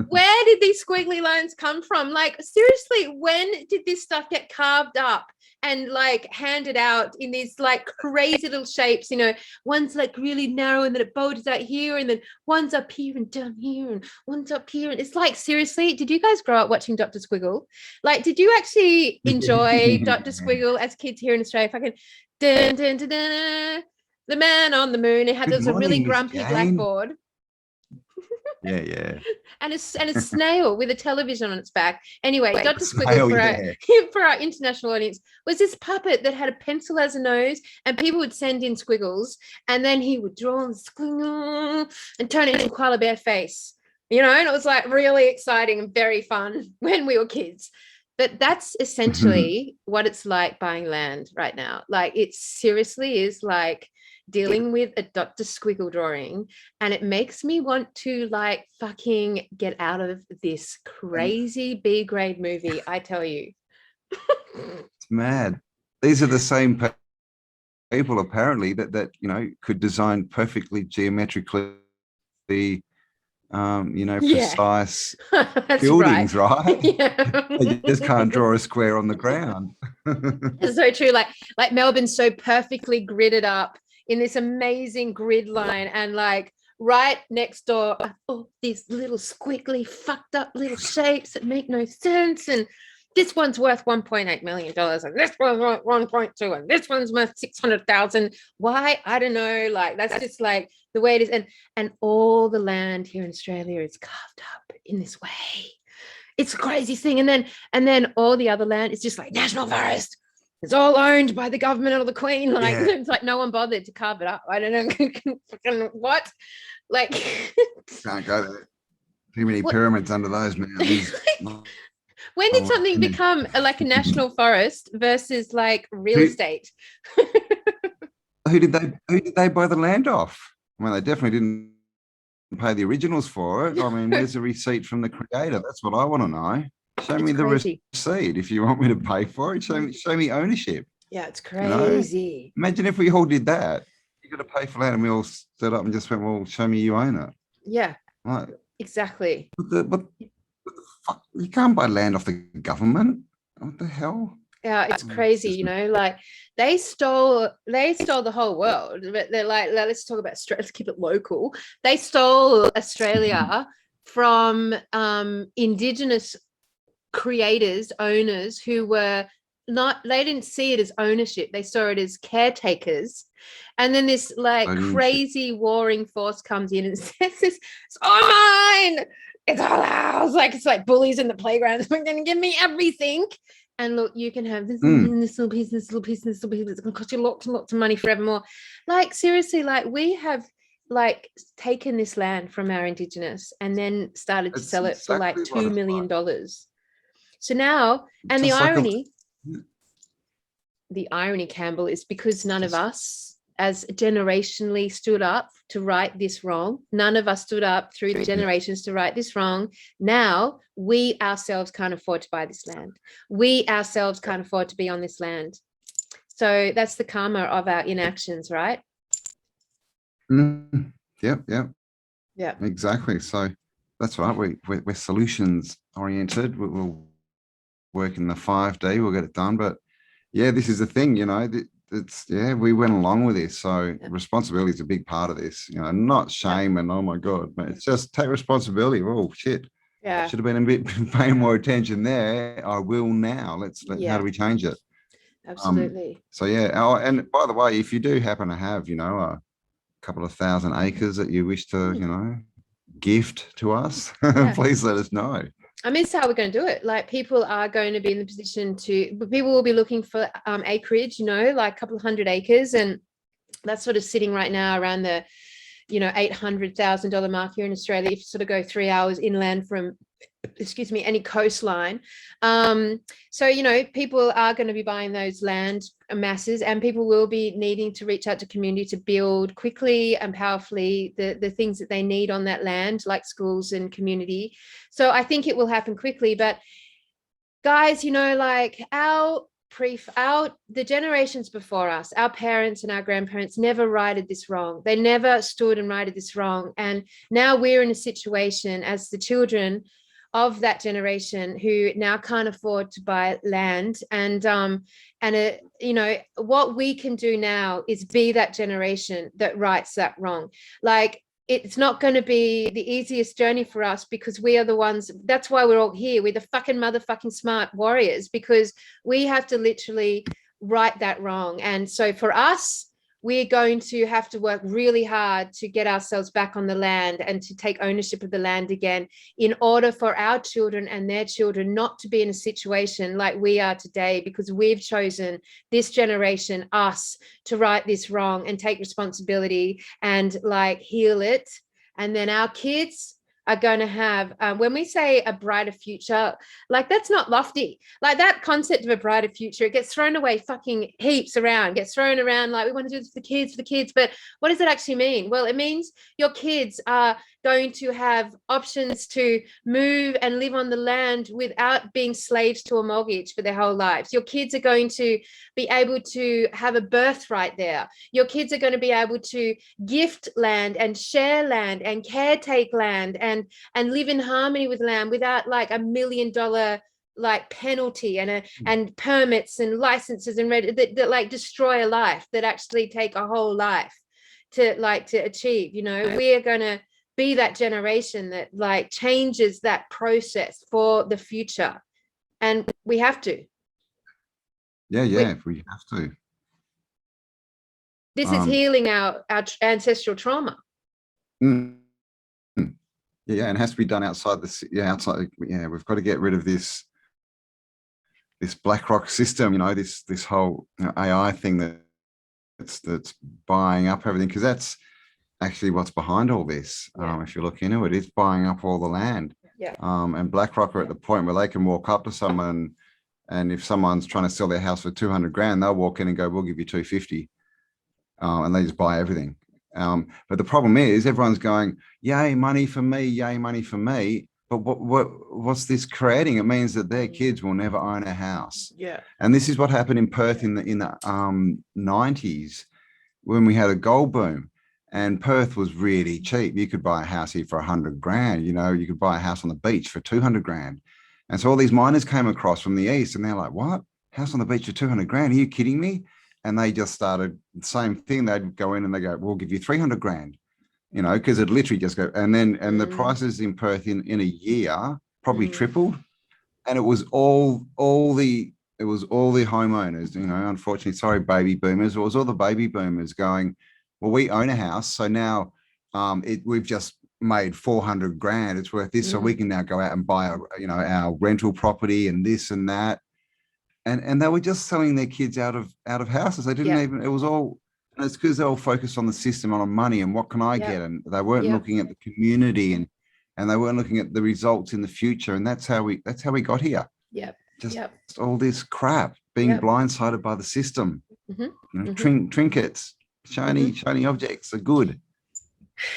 Where did these squiggly lines come from? Like, seriously, when did this stuff get carved up and like handed out in these like crazy little shapes? You know, one's like really narrow and then it boulders out here, and then one's up here and down here, and one's up here. And it's like, seriously, did you guys grow up watching Dr. Squiggle? Like, did you actually enjoy Dr. Squiggle as kids here in Australia? Fucking dun, dun, dun, dun, the man on the moon. It had a really grumpy blackboard. Yeah. And a snail with a television on its back. Anyway, Dr. Snail, Squiggle, for our international audience, was this puppet that had a pencil as a nose, and people would send in squiggles, and then he would draw the squiggle and turn it into a koala bear face. You know, and it was like really exciting and very fun when we were kids. But that's essentially what it's like buying land right now. Like, it seriously is like dealing with a Dr. Squiggle drawing, and it makes me want to like fucking get out of this crazy B-grade movie, I tell you. It's mad. These are the same people apparently that you know could design perfectly geometrically precise buildings, right? Yeah. You just can't draw a square on the ground. It's so true. Like Melbourne's so perfectly gridded up in this amazing grid line, and like right next door all these little squiggly fucked up little shapes that make no sense, and this one's worth $1.8 million, and this one's worth 1.2, and this one's worth 600,000. Why? I don't know. Like, that's just like the way it is. And all the land here in Australia is carved up in this way. It's a crazy thing. And then all the other land is just like national forest. It's all owned by the government or the Queen. Like, it's like no one bothered to carve it up. I don't know. What? Like, can't go there. Too many pyramids under those mountains. When did something become like a national forest versus like real estate? Who did they buy the land off? Well, they definitely didn't pay the originals for it. I mean, where's the receipt from the creator? That's what I want to know. Show me the receipt if you want me to pay for it. Show me ownership. Yeah, it's crazy. You know? Imagine if we all did that. you got to pay for land, and we all stood up and just went, well, show me you own it. Yeah, Like, exactly. what the fuck? You can't buy land off the government. What the hell? Yeah, it's crazy, you know, like they stole the whole world, but they're like, let's talk about Australia, let's keep it local. They stole Australia from Indigenous creators, owners who were not, they didn't see it as ownership, they saw it as caretakers. And then this like crazy warring force comes in and says, it's all mine, it's all ours. Like it's like bullies in the playground, they're going to give me everything. And look, you can have this, this little piece, this little piece, this little piece. It's going to cost you lots and lots of money forevermore. Like seriously, like we have like taken this land from our Indigenous and then started to sell it for like $2 million. So now, and the irony, Campbell, is because none of us as generationally stood up to right this wrong. None of us stood up through the generations to right this wrong. Now we ourselves can't afford to buy this land. We ourselves can't afford to be on this land. So that's the karma of our inactions, right? Yep. Exactly. So that's right. We're solutions oriented. We'll work in the 5D. We'll get it done. But yeah, this is the thing, you know, we went along with this. So responsibility is a big part of this, you know, not shame and oh my God, but it's just take responsibility. Oh shit. Yeah. Should have been a bit paying more attention there. I will now. How do we change it? Absolutely. So yeah. And by the way, if you do happen to have, you know, a couple of 1,000 acres that you wish to, you know, gift to us, please let us know. I mean, it's how we're going to do it. Like people are going to be in the position people will be looking for acreage, you know, like a couple of 100 acres. And that's sort of sitting right now around the, you know, $800,000 mark here in Australia. If you sort of go 3 hours inland from, any coastline. So, you know, people are going to be buying those land masses, and people will be needing to reach out to community to build quickly and powerfully the things that they need on that land, like schools and community. So I think it will happen quickly. But guys, you know, like the generations before us, our parents and our grandparents never righted this wrong. They never stood and righted this wrong. And now we're in a situation as the children of that generation who now can't afford to buy land. And you know, what we can do now is be that generation that rights that wrong. Like, it's not going to be the easiest journey for us because we are the ones, that's why we're all here. We're the fucking motherfucking smart warriors, because we have to literally right that wrong. And so for us, we're going to have to work really hard to get ourselves back on the land and to take ownership of the land again, in order for our children and their children not to be in a situation like we are today, because we've chosen, this generation, us, to right this wrong and take responsibility and like heal it. And then our kids are going to have, when we say a brighter future, like that's not lofty. Like that concept of a brighter future, it gets thrown away fucking heaps around, gets thrown around like we want to do this for the kids. But what does it actually mean? Well, it means your kids are going to have options to move and live on the land without being slaves to a mortgage for their whole lives. Your kids are going to be able to have a birthright there. Your kids are going to be able to gift land and share land and caretake land and live in harmony with land without like $1 million like penalty and permits and licenses and that like destroy a life, that actually take a whole life to achieve. You know, we are going to be that generation that like changes that process for the future, and we have to. If we have to. This is healing our ancestral trauma. And it has to be done outside we've got to get rid of this BlackRock system, you know, this whole, you know, AI thing that's buying up everything, because that's actually what's behind all this. If you look into it, it's buying up all the land. And BlackRock are at the point where they can walk up to someone, and if someone's trying to sell their house for 200 grand, they'll walk in and go, we'll give you 250, and they just buy everything. But the problem is everyone's going, yay, money for me, yay, money for me. But what's this creating? It means that their kids will never own a house. And this is what happened in Perth in the 90s. when we had a gold boom, and Perth was really cheap. You could buy a house here for 100 grand. You know, you could buy a house on the beach for 200 grand. And so all these miners came across from the east, and they're like, "What? House on the beach for 200 grand? Are you kidding me?" And they just started the same thing. They'd go in and they go, "We'll give you 300 grand." You know, because it literally just go, and the prices in Perth in a year probably tripled, and it was all the homeowners, you know, unfortunately, sorry, baby boomers. It was all the baby boomers going, well, we own a house, so now we've just made 400 grand. It's worth this, so we can now go out and buy our rental property and this and that. And they were just selling their kids out of houses. They didn't even. It was all. And it's because they're all focused on the system, on money, and what can I get, and they weren't looking at the community, and they weren't looking at the results in the future. And that's how we got here. Just all this crap, being blindsided by the system. You know, trinkets, shiny objects are good.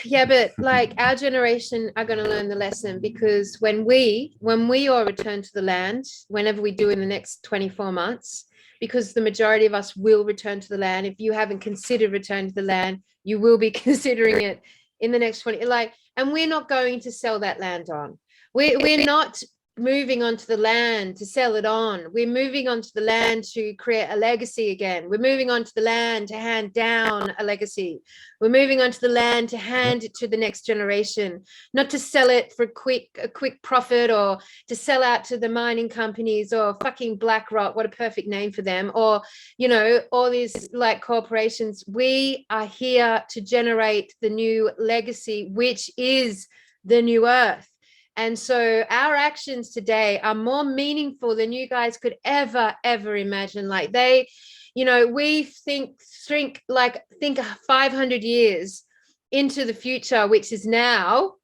Yeah, but like our generation are going to learn the lesson, because when we all return to the land, whenever we do in the next 24 months, because the majority of us will return to the land. If you haven't considered returning to the land, you will be considering it in the next 20. And we're not going to sell that land on. We're not moving onto the land to sell it on. We're moving onto the land to create a legacy again. We're moving onto the land to hand down a legacy. We're moving onto the land to hand it to the next generation, not to sell it for a quick profit, or to sell out to the mining companies, or fucking BlackRock, what a perfect name for them, or, you know, all these like corporations. We are here to generate the new legacy, which is the new earth. And so our actions today are more meaningful than you guys could ever imagine. Like we think 500 years into the future, which is now.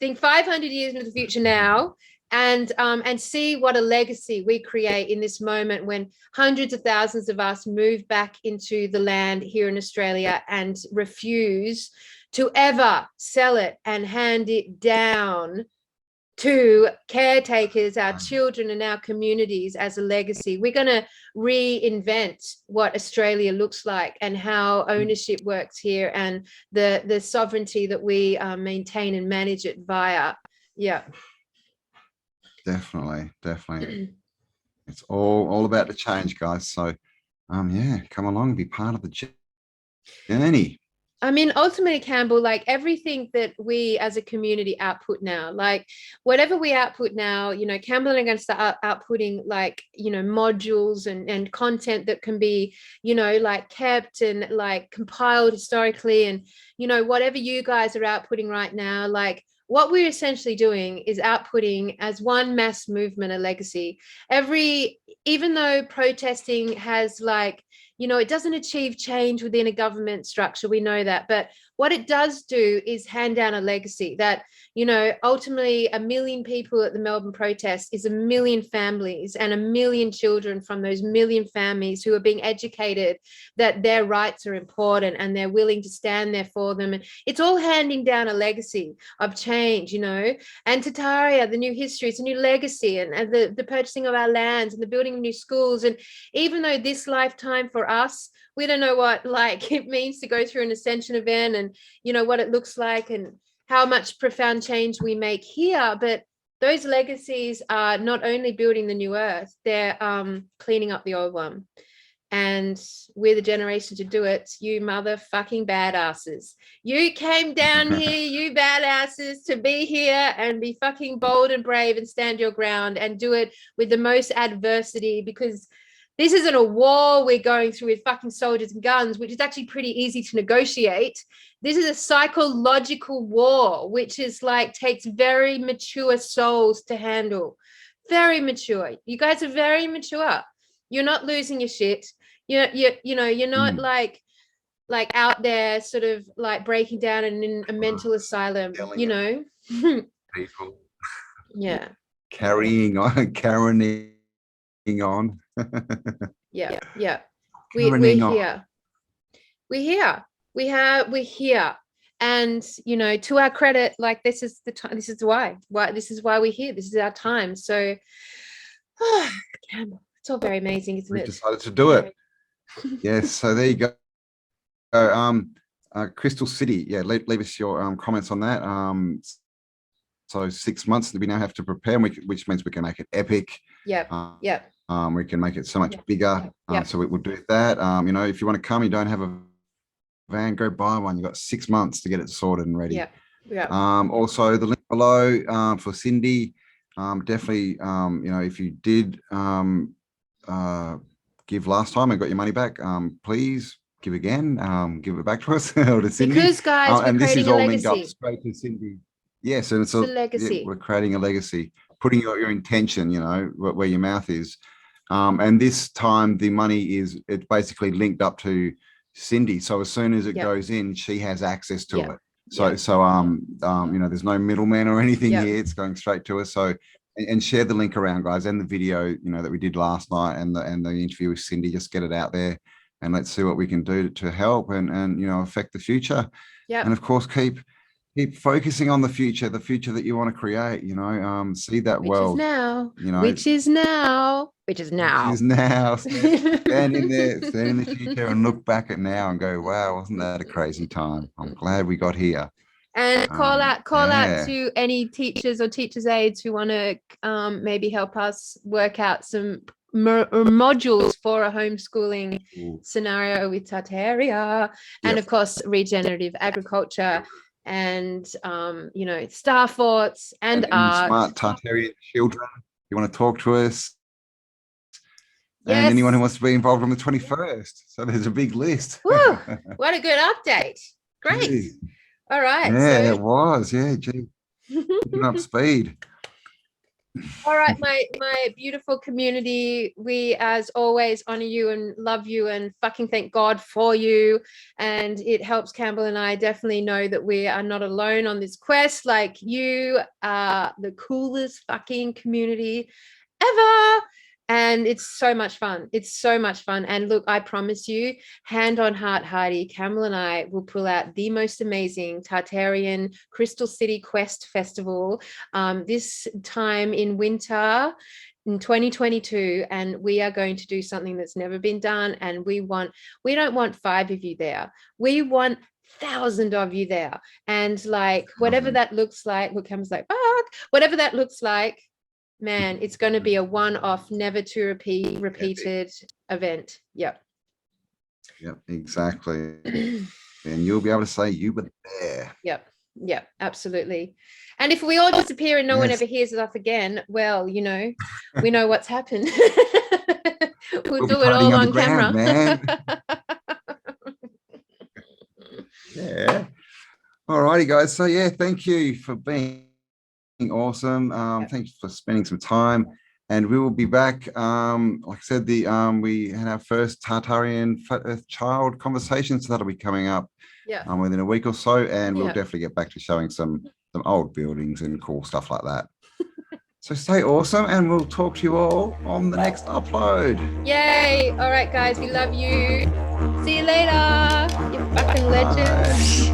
Think 500 years into the future now, and see what a legacy we create in this moment, when hundreds of thousands of us move back into the land here in Australia and refuse to ever sell it and hand it down to caretakers, our children and our communities, as a legacy. We're going to reinvent what Australia looks like, and how ownership works here, and the sovereignty that we maintain and manage it via. Definitely. It's all about the change, guys. So come along, be part of the journey. I mean, ultimately, Campbell, like everything that we as a community output now, like whatever we output now, you know, Campbell and I'm going to start outputting like, you know, modules and content that can be, you know, like kept and like compiled historically. And, you know, whatever you guys are outputting right now, like what we're essentially doing is outputting as one mass movement, a legacy. Even though protesting has like, you know, it doesn't achieve change within a government structure. We know that. But what it does do is hand down a legacy that, you know, ultimately 1 million people at the Melbourne protest is 1 million families and 1 million children from those 1 million families who are being educated that their rights are important and they're willing to stand there for them. And it's all handing down a legacy of change, you know. And Tartaria, the new history, it's a new legacy, and the purchasing of our lands and the building of new schools. And even though this lifetime for us, we don't know what like it means to go through an ascension event, and you know what it looks like and how much profound change we make here, but those legacies are not only building the new earth, they're cleaning up the old one. And we're the generation to do it. You motherfucking badasses. You came down here, you badasses, to be here and be fucking bold and brave and stand your ground and do it with the most adversity, because this isn't a war we're going through with fucking soldiers and guns, which is actually pretty easy to negotiate. This is a psychological war, which is like takes very mature souls to handle. Very mature. You guys are very mature. You're not losing your shit. You're not like out there sort of like breaking down and in a mental asylum, you know. People. Yeah. Carrying on. Yeah. We're here. We're here. And you know, to our credit, like this is the time. This is why we're here. This is our time. So, Campbell, it's all very amazing, isn't it? We decided to do it. Yes. So there you go. Crystal City. Yeah, leave us your comments on that. So 6 months that we now have to prepare, which means we can make it epic. Yep. Yep. We can make it so much bigger. Yep. So we'll do that. You know, if you want to come, you don't have a van, go buy one. You've got 6 months to get it sorted and ready. Yeah. Yeah. Also the link below for Cindy. Definitely, you know, if you did give last time and got your money back, please give again. Give it back to us or to Cindy. Because guys, we're and this creating is a all legacy. linked up straight to Cindy. Yes, and it's a legacy. Yeah, we're creating a legacy, putting your intention, you know, where your mouth is. And this time the money is, it's basically linked up to Cindy. So as soon as it goes in, she has access to it. So you know, there's no middleman or anything here. It's going straight to us. So and share the link around, guys, and the video, you know, that we did last night and the interview with Cindy. Just get it out there and let's see what we can do to help and you know, affect the future. And of course, keep focusing on the future that you want to create, you know, see that world now, you know, which is now stand in the future and look back at now and go, wow, wasn't that a crazy time? I'm glad we got here. And call out to any teachers or teachers' aides who want to maybe help us work out some modules for a homeschooling scenario with Tartaria, and of course regenerative agriculture, and you know, star forts and art. Smart Tartarian children, you want to talk to us? And anyone who wants to be involved on the 21st. So there's a big list. Woo, what a good update. Great. Jeez. All right. Yeah, it was. Yeah, gee. Picking up speed. All right, my beautiful community, we as always honor you and love you and fucking thank God for you. And it helps Cambell and I definitely know that we are not alone on this quest. Like, you are the coolest fucking community ever. And it's so much fun. It's so much fun. And look, I promise you, hand on heart, Heidi, Cambell and I will pull out the most amazing Tartarian Crystal City Quest Festival this time in winter in 2022. And we are going to do something that's never been done. And we don't want 5 of you there. We want 1,000 of you there. And like, whatever that looks like, what comes like, fuck, whatever that looks like, man, it's going to be a one-off, never to repeated event. Yep, exactly. And you'll be able to say you were there. Yep, absolutely. And if we all disappear and no one ever hears us again, well, you know, we know what's happened. we'll do it all on camera, man. Yeah. All righty, guys. So yeah, thank you for being awesome. Thanks for spending some time, and we will be back. Like I said, we had our first Tartarian Flat Earth Child conversation, so that'll be coming up within a week or so, and we'll definitely get back to showing some old buildings and cool stuff like that. So stay awesome, and we'll talk to you all on the next upload. Yay! All right, guys, we love you. See you later, you fucking legends.